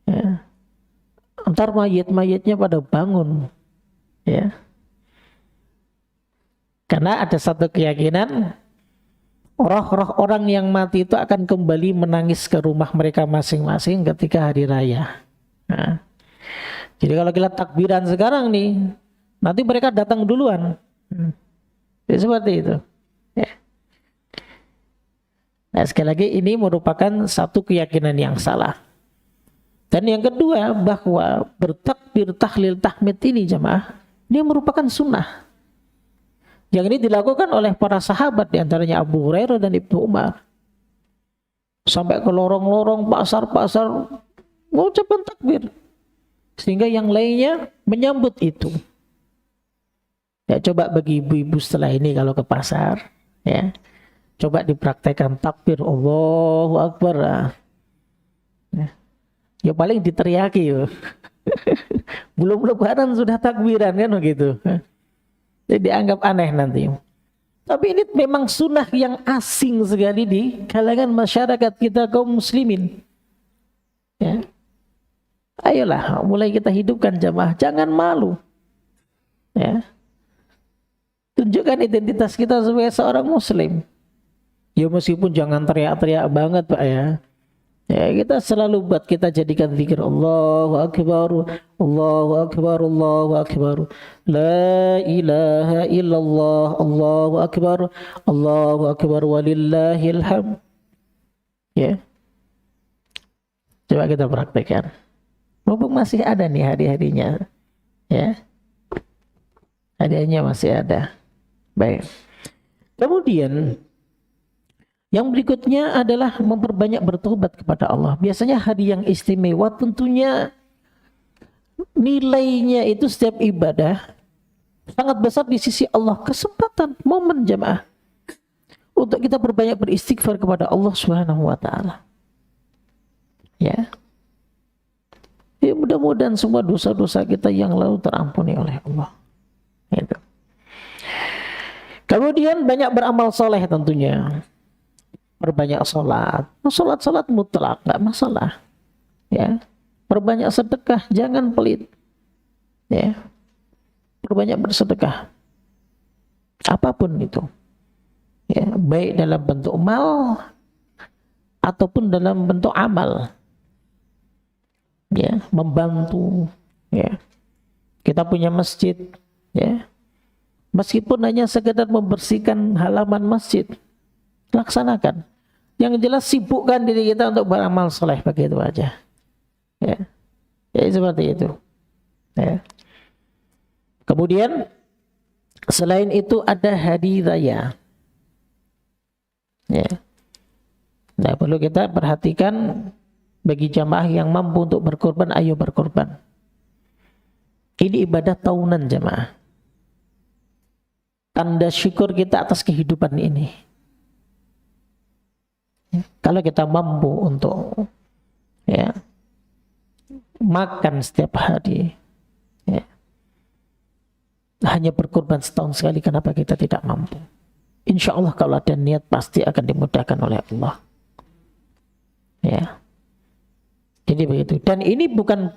Ya. Ntar mayit-mayitnya pada bangun. Ya. Karena ada satu keyakinan roh-roh orang yang mati itu akan kembali menangis ke rumah mereka masing-masing ketika hari raya. Nah, jadi kalau kita takbiran sekarang nih, nanti mereka datang duluan. Jadi seperti itu. Ya. Nah, sekali lagi ini merupakan satu keyakinan yang salah. Dan yang kedua, bahwa bertakbir, tahlil, tahmid ini jamaah, ini merupakan sunnah. Yang ini dilakukan oleh para sahabat, diantaranya Abu Hurairah dan Ibnu Umar. Sampai ke lorong-lorong, pasar-pasar, mengucapkan takbir. Sehingga yang lainnya menyambut itu. Ya, coba bagi ibu-ibu setelah ini kalau ke pasar, ya, coba dipraktekkan takbir Allahu Akbar. Ya, ya paling diteriaki yo. Belum lebaran sudah takbiran kan begitu. Jadi dianggap aneh nanti. Tapi ini memang sunnah yang asing sekali di kalangan masyarakat kita kaum muslimin. Ya. Ayolah, mulai kita hidupkan jamaah, jangan malu. Ya. Tunjukkan identitas kita sebagai seorang muslim. Ya meskipun jangan teriak-teriak banget Pak ya. Ya kita selalu buat, kita jadikan zikir Allahu Akbar, Allahu Akbar, Allahu Akbar, La ilaha illallah, Allahu Akbar, Allahu Akbar, walillahil hamd. Ya, coba kita praktekkan. Mumpung masih ada nih hari-harinya, ya, hadiahnya masih ada. Baik. Kemudian yang berikutnya adalah memperbanyak bertobat kepada Allah. Biasanya hari yang istimewa tentunya nilainya itu setiap ibadah sangat besar di sisi Allah. Kesempatan, momen jamaah untuk kita berbanyak beristighfar kepada Allah Subhanahu wa taala. Ya. Ya mudah-mudahan semua dosa-dosa kita yang lalu terampuni oleh Allah. Itu. Kemudian banyak beramal soleh tentunya. Perbanyak sholat, sholat mutlak nggak masalah, ya. Perbanyak sedekah, jangan pelit, ya. Perbanyak bersedekah, apapun itu, ya, baik dalam bentuk mal ataupun dalam bentuk amal, ya, membantu, ya. Kita punya masjid, ya, meskipun hanya sekedar membersihkan halaman masjid, laksanakan. Yang jelas sibukkan diri kita untuk beramal soleh, begitu aja. Ya, ya seperti itu. Ya. Kemudian selain itu ada hari raya. Ya. Nah, perlu kita perhatikan bagi jamaah yang mampu untuk berkorban, ayo berkorban. Ini ibadah tahunan jamaah. Tanda syukur kita atas kehidupan ini. Kalau kita mampu untuk, ya, makan setiap hari, ya, hanya berkorban setahun sekali, kenapa kita tidak mampu? Insya Allah kalau ada niat pasti akan dimudahkan oleh Allah. Ya, jadi begitu. Dan ini bukan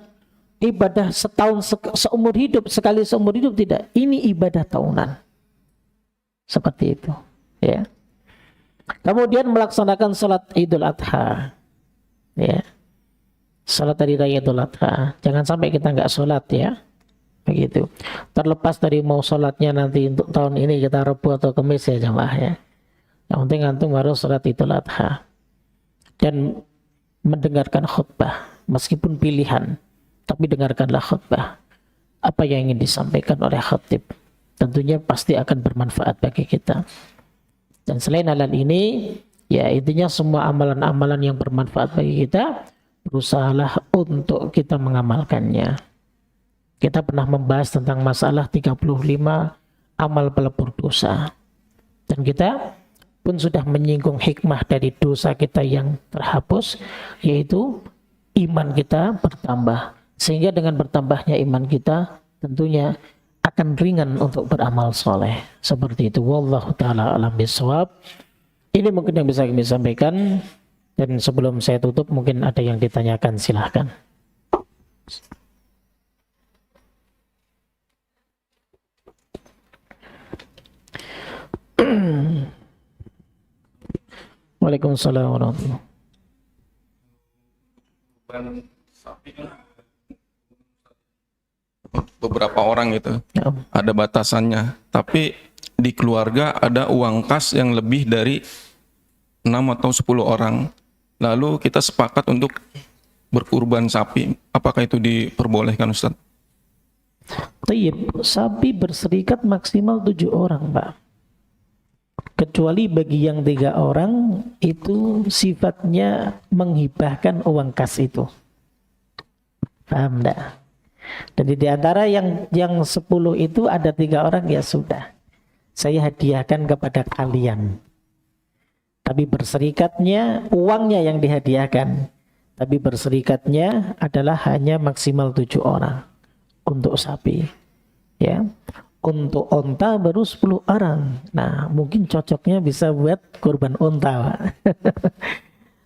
ibadah setahun seumur hidup, sekali seumur hidup, tidak. Ini ibadah tahunan. Seperti itu. Ya. Kemudian melaksanakan salat Idul Adha, ya, salat hari raya Idul Adha. Jangan sampai kita nggak salat, ya, begitu. Terlepas dari mau salatnya nanti untuk tahun ini kita Rabu atau Kamis ya jamaah, ya. Yang penting antum harus salat Idul Adha dan mendengarkan khutbah, meskipun pilihan, tapi dengarkanlah khutbah. Apa yang ingin disampaikan oleh khatib, tentunya pasti akan bermanfaat bagi kita. Dan selain hal ini, ya intinya semua amalan-amalan yang bermanfaat bagi kita, berusahalah untuk kita mengamalkannya. Kita pernah membahas tentang masalah 35 amal pelebur dosa. Dan kita pun sudah menyinggung hikmah dari dosa kita yang terhapus, yaitu iman kita bertambah. Sehingga dengan bertambahnya iman kita, tentunya akan ringan untuk beramal soleh. Seperti itu. Wallahu ta'ala alam bisawab. Ini mungkin yang bisa kami sampaikan. Dan sebelum saya tutup, mungkin ada yang ditanyakan, silahkan. Waalaikumsalam warahmatullahi wabarakatuh. Beberapa orang itu ada batasannya, tapi di keluarga ada uang kas yang lebih dari 6 atau 10 orang, lalu kita sepakat untuk berkurban sapi. Apakah itu diperbolehkan, Ustaz? Tayyib, sapi berserikat maksimal 7 orang, Pak. Kecuali bagi yang 3 orang itu sifatnya menghibahkan uang kas itu. Paham enggak? Jadi di antara yang 10 itu ada 3 orang, ya sudah, saya hadiahkan kepada kalian. Tapi berserikatnya uangnya yang dihadiahkan. Tapi berserikatnya adalah hanya maksimal 7 orang untuk sapi. Ya. Untuk onta baru 10 orang. Nah, mungkin cocoknya bisa buat kurban onta, Pak.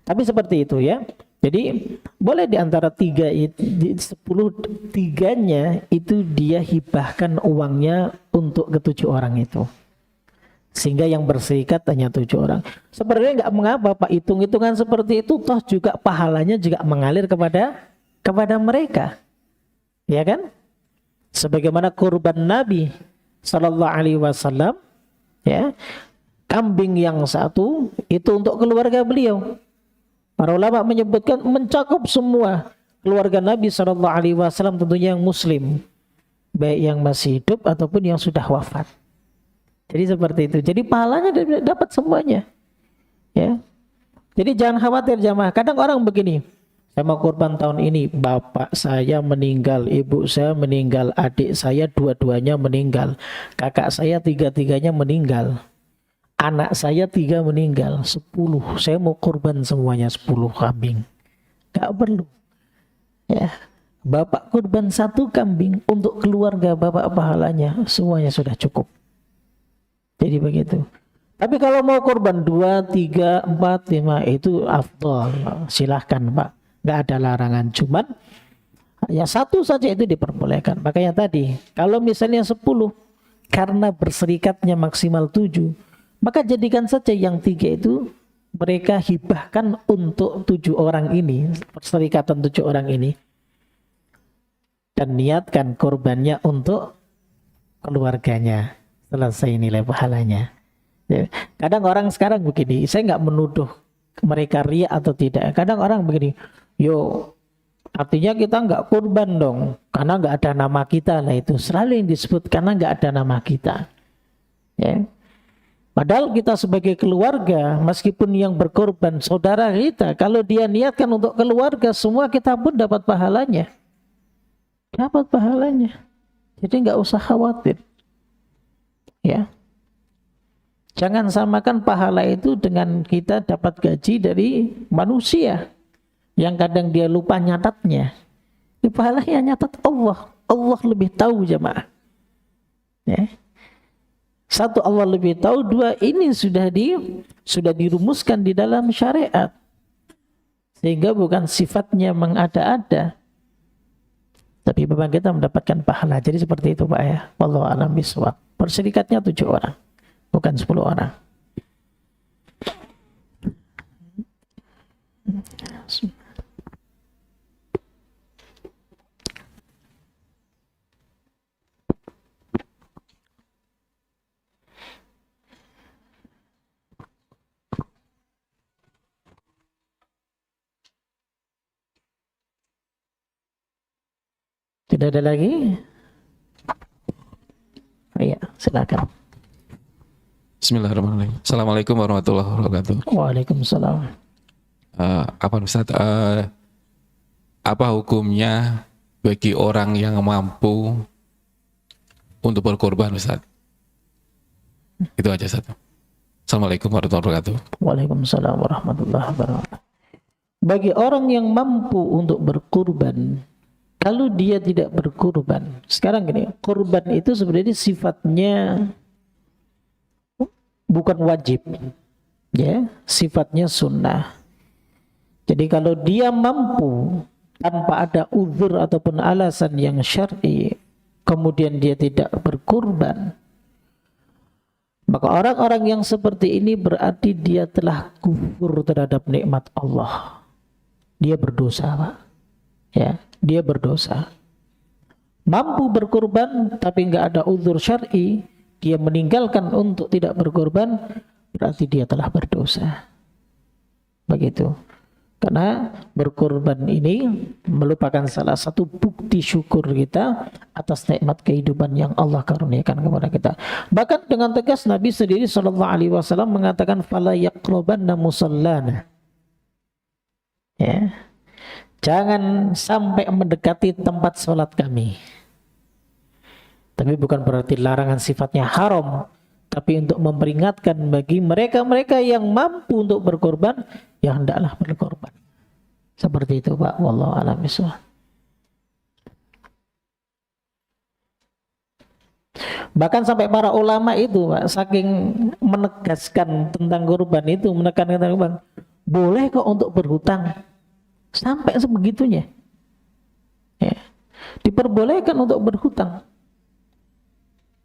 Tapi seperti itu ya. Jadi boleh di antara 3 itu, 10 tiganya itu dia hibahkan uangnya untuk ke-7 orang itu. Sehingga yang berserikat hanya 7 orang. Sebenarnya nggak mengapa Pak, hitung-hitungan seperti itu toh juga pahalanya juga mengalir kepada mereka. Ya kan? Sebagaimana kurban Nabi Sallallahu Alaihi Wasallam, ya, kambing yang satu itu untuk keluarga beliau. Para ulama menyebutkan mencakup semua keluarga Nabi Sallallahu Alaihi Wasallam, tentunya yang Muslim, baik yang masih hidup ataupun yang sudah wafat. Jadi seperti itu. Jadi pahalanya dapat semuanya. Ya. Jadi jangan khawatir jamaah. Kadang orang begini. Saya mau kurban tahun ini, bapak saya meninggal, ibu saya meninggal, adik saya dua-duanya meninggal, kakak saya tiga-tiganya meninggal, anak saya 3 meninggal, 10. Saya mau kurban semuanya 10 kambing. Gak perlu. Ya. Bapak kurban 1 kambing untuk keluarga bapak, pahalanya semuanya sudah cukup. Jadi begitu. Tapi kalau mau kurban 2, 3, 4, 5 itu afdal. Silahkan Pak. Nggak ada larangan, cuman ya 1 saja itu diperbolehkan. Makanya tadi kalau misalnya 10 karena berserikatnya maksimal 7, maka jadikan saja yang 3 itu mereka hibahkan untuk 7 orang ini, perserikatan 7 orang ini, dan niatkan korbannya untuk keluarganya. Selesai nilai pahalanya. Kadang orang sekarang begini, saya nggak menuduh mereka riya atau tidak. Kadang orang begini, yo, artinya kita nggak kurban dong, karena nggak ada nama kita. Nah itu selalu yang disebut karena nggak ada nama kita. Ya. Padahal kita sebagai keluarga, meskipun yang berkorban saudara kita, kalau dia niatkan untuk keluarga, semua kita pun dapat pahalanya. Dapat pahalanya. Jadi nggak usah khawatir. Ya. Jangan samakan pahala itu dengan kita dapat gaji dari manusia yang kadang dia lupa nyatatnya. Ini pahala yang nyatat Allah. Allah lebih tahu jemaah. Ya. 1, Allah lebih tahu. 2, ini sudah dirumuskan di dalam syariat. Sehingga bukan sifatnya mengada-ada. Tapi memang kita mendapatkan pahala. Jadi seperti itu Pak ya. Wallahu a'lam bishawab. Perserikatnya 7 orang. Bukan 10 orang. Tidak ada lagi? Iya, silakan. Bismillahirrahmanirrahim. Assalamualaikum warahmatullahi wabarakatuh. Waalaikumsalam. Apa Ustaz? Apa hukumnya bagi orang yang mampu untuk berkorban Ustaz? Itu aja Ustaz. Assalamualaikum warahmatullahi wabarakatuh. Waalaikumsalam warahmatullahi wabarakatuh. Bagi orang yang mampu untuk berkurban, kalau dia tidak berkurban, sekarang gini, kurban itu sebenarnya sifatnya bukan wajib, ya, sifatnya sunnah. Jadi kalau dia mampu tanpa ada uzur ataupun alasan yang syar'i, kemudian dia tidak berkurban, maka orang-orang yang seperti ini berarti dia telah kufur terhadap nikmat Allah. Dia berdosa, Pak. Ya, dia berdosa. Mampu berkurban tapi nggak ada uzur syar'i, dia meninggalkan untuk tidak berkorban, berarti dia telah berdosa. Begitu. Karena berkorban ini merupakan salah satu bukti syukur kita atas nikmat kehidupan yang Allah karuniakan kepada kita. Bahkan dengan tegas Nabi sendiri sallallahu alaihi wasallam mengatakan fala yaqrabanna musallana. Ya. jangan sampai mendekati tempat sholat kami. Tapi bukan berarti larangan sifatnya haram, tapi untuk memperingatkan bagi mereka-mereka yang mampu untuk berkorban, ya hendaklah berkorban. Seperti itu Pak, wallahu a'lam bishawab. Bahkan sampai para ulama itu Pak, saking menegaskan tentang kurban itu, menekankan tentang kurban, boleh kok untuk berhutang, sampai sebegitunya. Ya. Diperbolehkan untuk berhutang.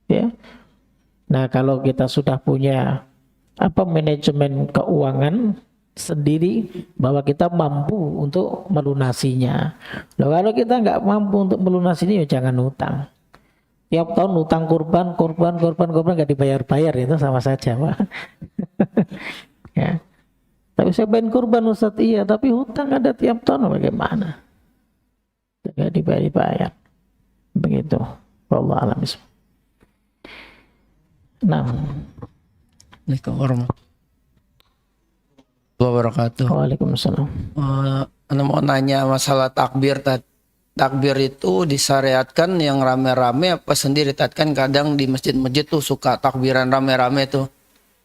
Ya. Nah, kalau kita sudah punya manajemen keuangan sendiri, bahwa kita mampu untuk melunasinya. Loh, kalau kita nggak mampu untuk melunasinya, ya jangan hutang. Tiap tahun hutang kurban nggak dibayar-bayar, itu sama saja Pak. Ya. Tapi saya pengen kurban Ustaz, iya, tapi hutang ada tiap tahun, bagaimana? Nggak dibayar-bayar. Begitu. Wallahu a'lam bishawab. Nah. Assalamualaikum warahmatullahi wabarakatuh. Waalaikumsalam. Anda mau nanya masalah takbir. Takbir itu disyariatkan yang rame-rame apa sendiri? Kan kadang di masjid-masjid tuh suka takbiran rame-rame tuh.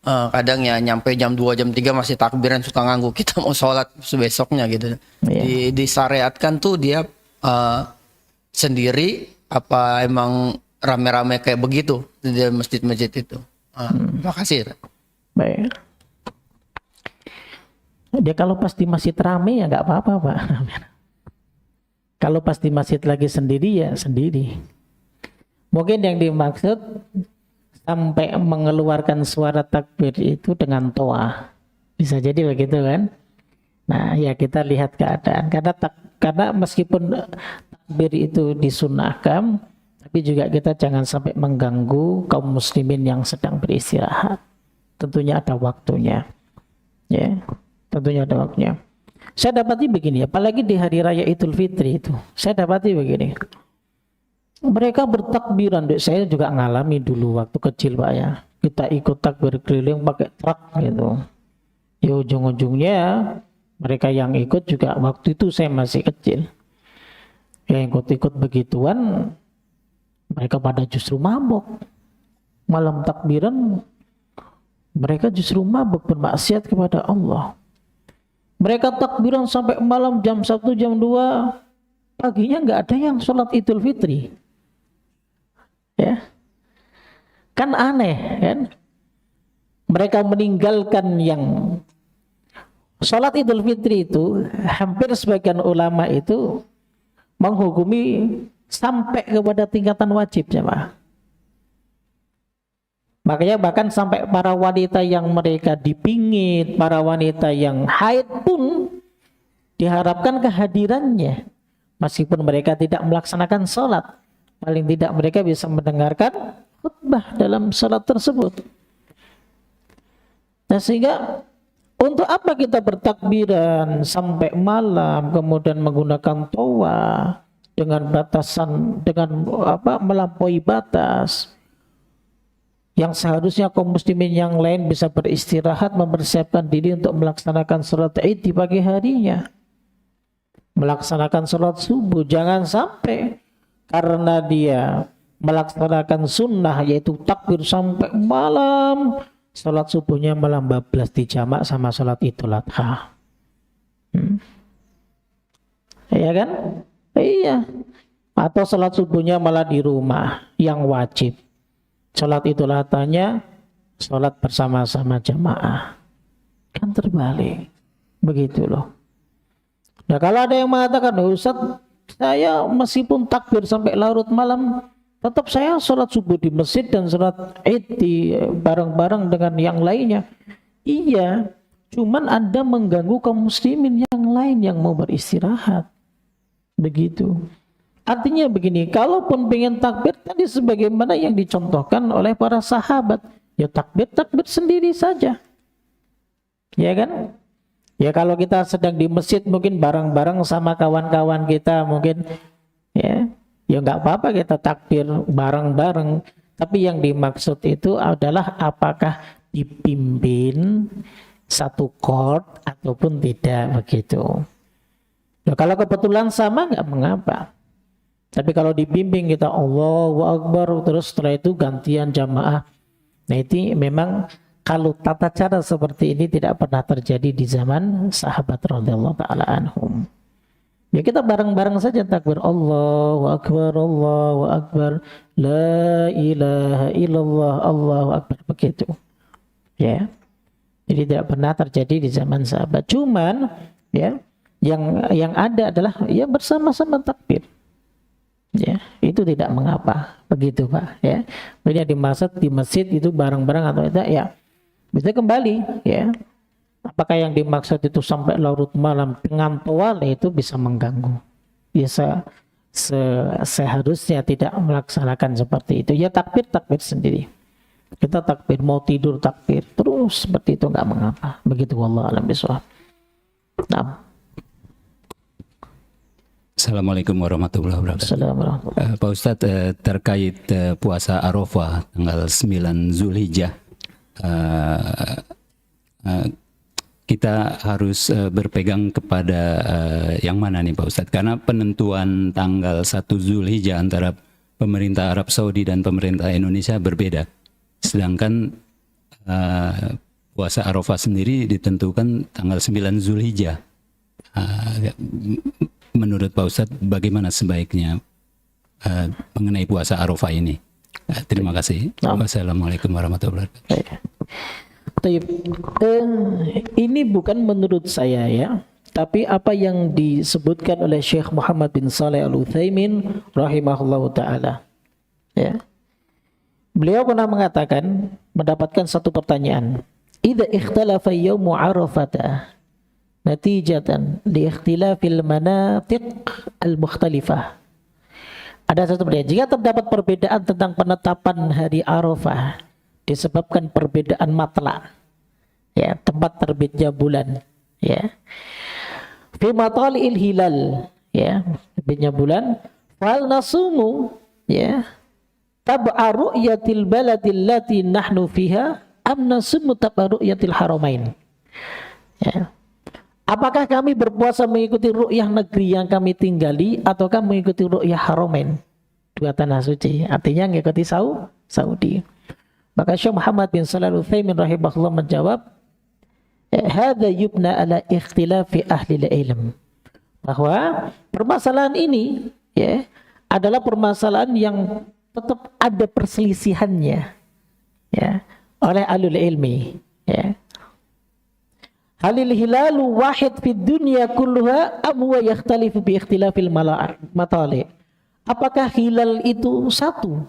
Kadang ya nyampe jam 2, jam 3 masih takbiran, suka ganggu kita mau sholat besoknya gitu. Yeah. Disyariatkan tuh dia sendiri apa emang rame-rame kayak begitu di masjid-masjid itu? Terima kasih. Baik. Dia kalau pas di masjid rame ya nggak apa-apa Pak. Kalau pas di masjid lagi sendiri ya sendiri. Mungkin yang dimaksud sampai mengeluarkan suara takbir itu dengan toa. Bisa jadi begitu kan? Nah ya kita lihat keadaan. Karena meskipun takbir itu disunahkan, tapi juga kita jangan sampai mengganggu kaum muslimin yang sedang beristirahat. Tentunya ada waktunya. Ya, tentunya ada waktunya. Saya dapati begini, apalagi di hari raya Idul Fitri itu, saya dapati begini. Mereka bertakbiran, saya juga ngalami dulu waktu kecil Pak ya. Kita ikut takbir keliling pakai truk gitu. Ya ujung-ujungnya mereka yang ikut juga waktu itu saya masih kecil. Yang ikut-ikut begituan, mereka pada justru mabuk. Malam takbiran, mereka justru mabuk bermaksiat kepada Allah. Mereka takbiran sampai malam jam 1, jam 2, paginya nggak ada yang sholat Idul Fitri. Ya, kan aneh kan? Mereka meninggalkan yang sholat Idul Fitri itu, hampir sebagian ulama itu menghukumi sampai kepada tingkatan wajib jemaah. Makanya bahkan sampai para wanita yang mereka dipingit, para wanita yang haid pun diharapkan kehadirannya. Meskipun mereka tidak melaksanakan sholat, paling tidak mereka bisa mendengarkan khutbah dalam sholat tersebut. Nah sehingga untuk apa kita bertakbiran sampai malam, kemudian menggunakan toa dengan batasan, dengan melampaui batas, yang seharusnya kaum muslimin yang lain bisa beristirahat, mempersiapkan diri untuk melaksanakan sholat Id di pagi harinya, melaksanakan sholat subuh. Jangan sampai karena dia melaksanakan sunnah yaitu takbir sampai malam, sholat subuhnya malah bablas di jamak sama sholat Idul Adha. Iya kan? Iya. Atau sholat subuhnya malah di rumah yang wajib. Sholat Idul Adhanya sholat bersama-sama jamaah. Kan terbalik. Begitu loh. Nah kalau ada yang mengatakan, Ustaz, saya meskipun takbir sampai larut malam, tetap saya sholat subuh di masjid dan sholat Id di bareng-bareng dengan yang lainnya. Iya, cuman Anda mengganggu kaum muslimin yang lain yang mau beristirahat. Begitu. Artinya begini, kalaupun pengen takbir tadi sebagaimana yang dicontohkan oleh para sahabat, ya takbir sendiri saja. Ya kan? Ya kalau kita sedang di masjid mungkin bareng-bareng sama kawan-kawan kita mungkin ya nggak apa-apa kita takbir bareng-bareng. Tapi yang dimaksud itu adalah apakah dipimpin satu chord ataupun tidak begitu. Nah, kalau kebetulan sama nggak mengapa. Tapi kalau dibimbing kita Allahu Akbar terus setelah itu gantian jamaah. Nah itu memang kalau tata cara seperti ini tidak pernah terjadi di zaman sahabat radhiyallahu taala anhum. Ya kita bareng-bareng saja takbir Allahu Akbar, la ilaha illallah, Allahu Akbar, begitu. Ya. Jadi tidak pernah terjadi di zaman sahabat. Cuman ya yang ada adalah ya bersama-sama takbir. Ya, itu tidak mengapa, begitu Pak. Ya, jadi dimaksud di masjid itu bareng-bareng atau tidak, ya bisa kembali. Ya, apakah yang dimaksud itu sampai larut malam dengan toal, itu bisa mengganggu. Biasa seharusnya tidak melaksanakan seperti itu. Ya takbir sendiri. Kita takbir, mau tidur takbir terus seperti itu nggak mengapa. Begitu wallahu a'lam bishawab. Nah. Assalamualaikum warahmatullahi wabarakatuh. Assalamualaikum. Pak Ustadz, terkait puasa Arafah tanggal 9 Zulhijjah, kita harus berpegang kepada yang mana nih Pak Ustadz? Karena penentuan tanggal 1 Zulhijjah antara pemerintah Arab Saudi dan pemerintah Indonesia berbeda. Sedangkan puasa Arafah sendiri ditentukan tanggal 9 Zulhijjah. Menurut Pak Ustadz, bagaimana sebaiknya mengenai puasa Arafah ini? Terima kasih. Wassalamualaikum warahmatullahi wabarakatuh. Ini bukan menurut saya ya, tapi apa yang disebutkan oleh Syekh Muhammad bin Shalih Al-Utsaimin rahimahullahu taala. Ya. Beliau pernah mengatakan, mendapatkan satu pertanyaan. Idza ikhtalafa yaumu Arafah natijatan li ikhtilafil manatiq al-mukhtalifah. Ada satu pertanyaan, jika terdapat perbedaan tentang penetapan hari Arafah disebabkan perbedaan matla, ya, tempat terbitnya bulan, ya, fi matali'il hilal, ya, terbitnya bulan, fal nasumu, ya, tab'a ru'yatil baladil lati nahnu fiha am nasumu tab'a ru'yatil haramain. Ya. Apakah kami berpuasa mengikuti ru'yah negeri yang kami tinggali ataukah mengikuti ru'yah haramain, dua tanah suci, artinya mengikuti Saudi. Maka Syekh Muhammad bin Shalih Al-Utsaimin rahimahullah menjawab, hadza yubna ala ikhtilafi ahli ilm, bahwa permasalahan ini ya adalah permasalahan yang tetap ada perselisihannya ya oleh ahlul ilmi, ya. Halil hilalu wahid fid dunya kulluha am huwa yakhtalifu bi ikhtilafil matali. Apakah hilal itu satu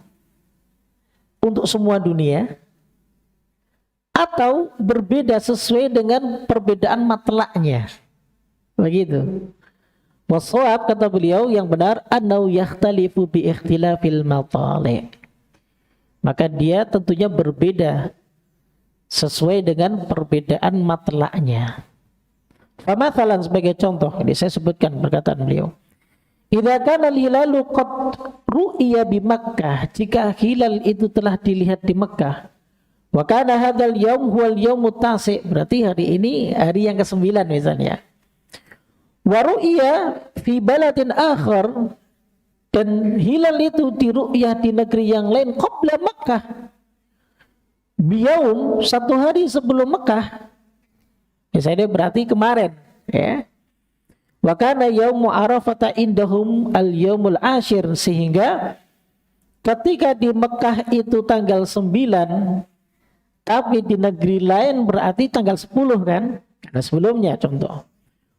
untuk semua dunia atau berbeda sesuai dengan perbedaan matlaknya? Begitu. Wasawab, kata beliau, yang benar annau yakhtalifu bi ikhtilafil matali. Maka dia tentunya berbeda sesuai dengan perbedaan matlaknya. Famathalan, sebagai contoh, ini saya sebutkan perkataan beliau. Idza kana al-hilalu qad ru'ya bi Makkah, jika hilal itu telah dilihat di Makkah, wa kana hadzal yaum huwal yaumut tasi', berarti hari ini hari yang ke-9 misalnya. Wa ru'ya fi baladin akhar, dan hilal itu diru'yah di negeri yang lain qabla Makkah, biyaum, satu hari sebelum Mekah, misalnya berarti kemarin, ya. Wa kana yaumu Arafah indahum al-yaumul ashir, sehingga ketika di Mekah itu tanggal 9, tapi di negeri lain berarti tanggal 10 kan? Karena sebelumnya contoh.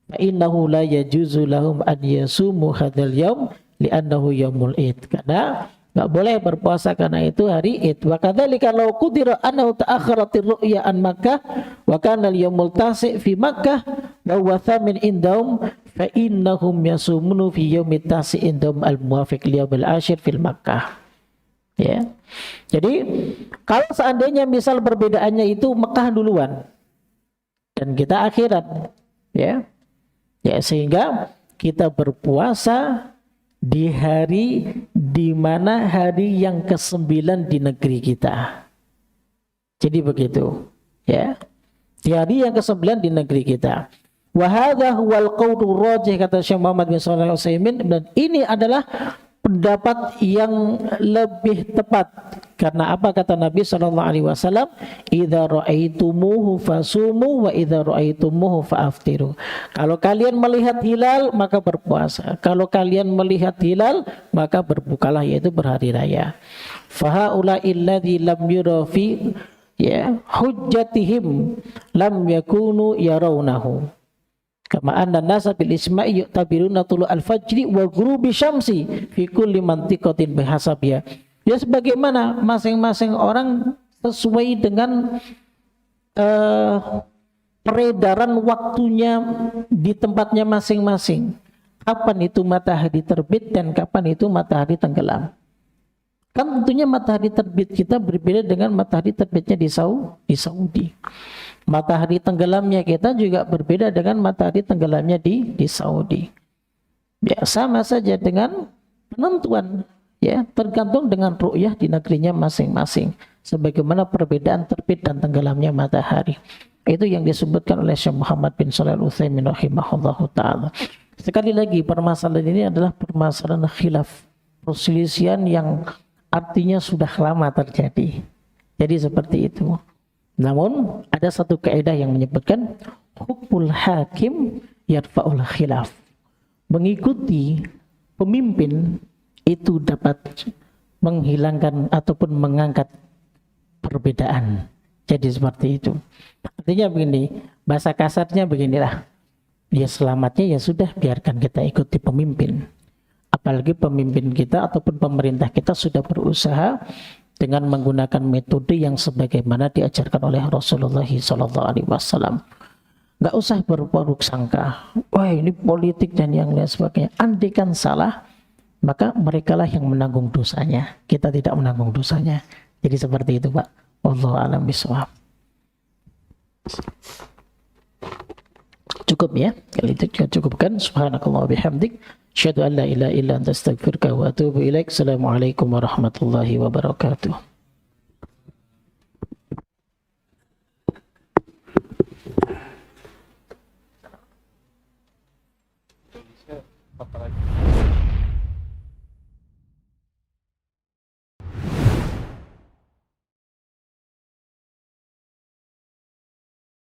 Fa innahu la yajuzu lahum an yasumu hadzal yaum li'annahu yaumul id. Karena nggak boleh berpuasa karena itu hari Id. Wa kadzalika law qudira annahu ta'akhkharatir ru'ya an Makkah wa kana al-yaumul tasi' fi Makkah wa huwa thamin indahum fa innahum yasumunu fi yaumit tasi' indahum al-muwafiq liyaumil ashir fil Makkah. Ya. Jadi kalau seandainya misal perbedaannya itu Mekah duluan dan kita akhirat, ya. Ya, sehingga kita berpuasa di hari di mana hari yang ke-9 di negeri kita. Jadi begitu, ya. Di hari yang ke-9 di negeri kita. Wa hadza huwal qaulur rajih, kata Syekh Muhammad bin Shalih Al-Utsaimin, dan ini adalah pendapat yang lebih tepat. Karena apa kata Nabi SAW? Idza ra'aitumuhu fasumu wa idza ra'aitumuhu fa'aftiru. Kalau kalian melihat hilal maka berpuasa. Kalau kalian melihat hilal maka berbukalah, yaitu berhari raya. Fahaula illadzi lam yura fi hujjatihim lam yakunu yarawnahu. Kama anna nasa bil isma'i yu'tabiruna tulu al-fajri wa ghurubi syamsi fi kulli mantiqatin bihasabiha. Ya sebagaimana masing-masing orang sesuai dengan peredaran waktunya di tempatnya masing-masing. Kapan itu matahari terbit dan kapan itu matahari tenggelam. Kan tentunya matahari terbit kita berbeda dengan matahari terbitnya di Saudi. Matahari tenggelamnya kita juga berbeda dengan matahari tenggelamnya di Saudi. Ya, sama saja dengan penentuan, ya, tergantung dengan ru'yah di negerinya masing-masing. Sebagaimana perbedaan terbit dan tenggelamnya matahari. Itu yang disebutkan oleh Syekh Muhammad bin Shalih Al-Utsaimin rahimahullahu taala. Sekali lagi, permasalahan ini adalah permasalahan khilaf, perselisihan yang artinya sudah lama terjadi. Jadi seperti itu. Namun ada satu kaidah yang menyebutkan hukmul hakim yarfa'ul khilaf. Mengikuti pemimpin itu dapat menghilangkan ataupun mengangkat perbedaan. Jadi seperti itu. Artinya begini, bahasa kasarnya beginilah. Ya selamatnya ya sudah, biarkan kita ikuti pemimpin. Apalagi pemimpin kita ataupun pemerintah kita sudah berusaha dengan menggunakan metode yang sebagaimana diajarkan oleh Rasulullah SAW. Nggak usah berburuk sangka, wah ini politik dan yang lain sebagainya. Andaikan salah, maka merekalah yang menanggung dosanya. Kita tidak menanggung dosanya. Jadi seperti itu, Pak. Wallahu a'lam bishawab. Cukup ya, kalau itu kita cukupkan. Subhanakallah wa bihamdik, asyhadu an la ilaha illa anta astaghfiruka wa atubu ilaik. Assalamualaikum warahmatullahi wabarakatuh.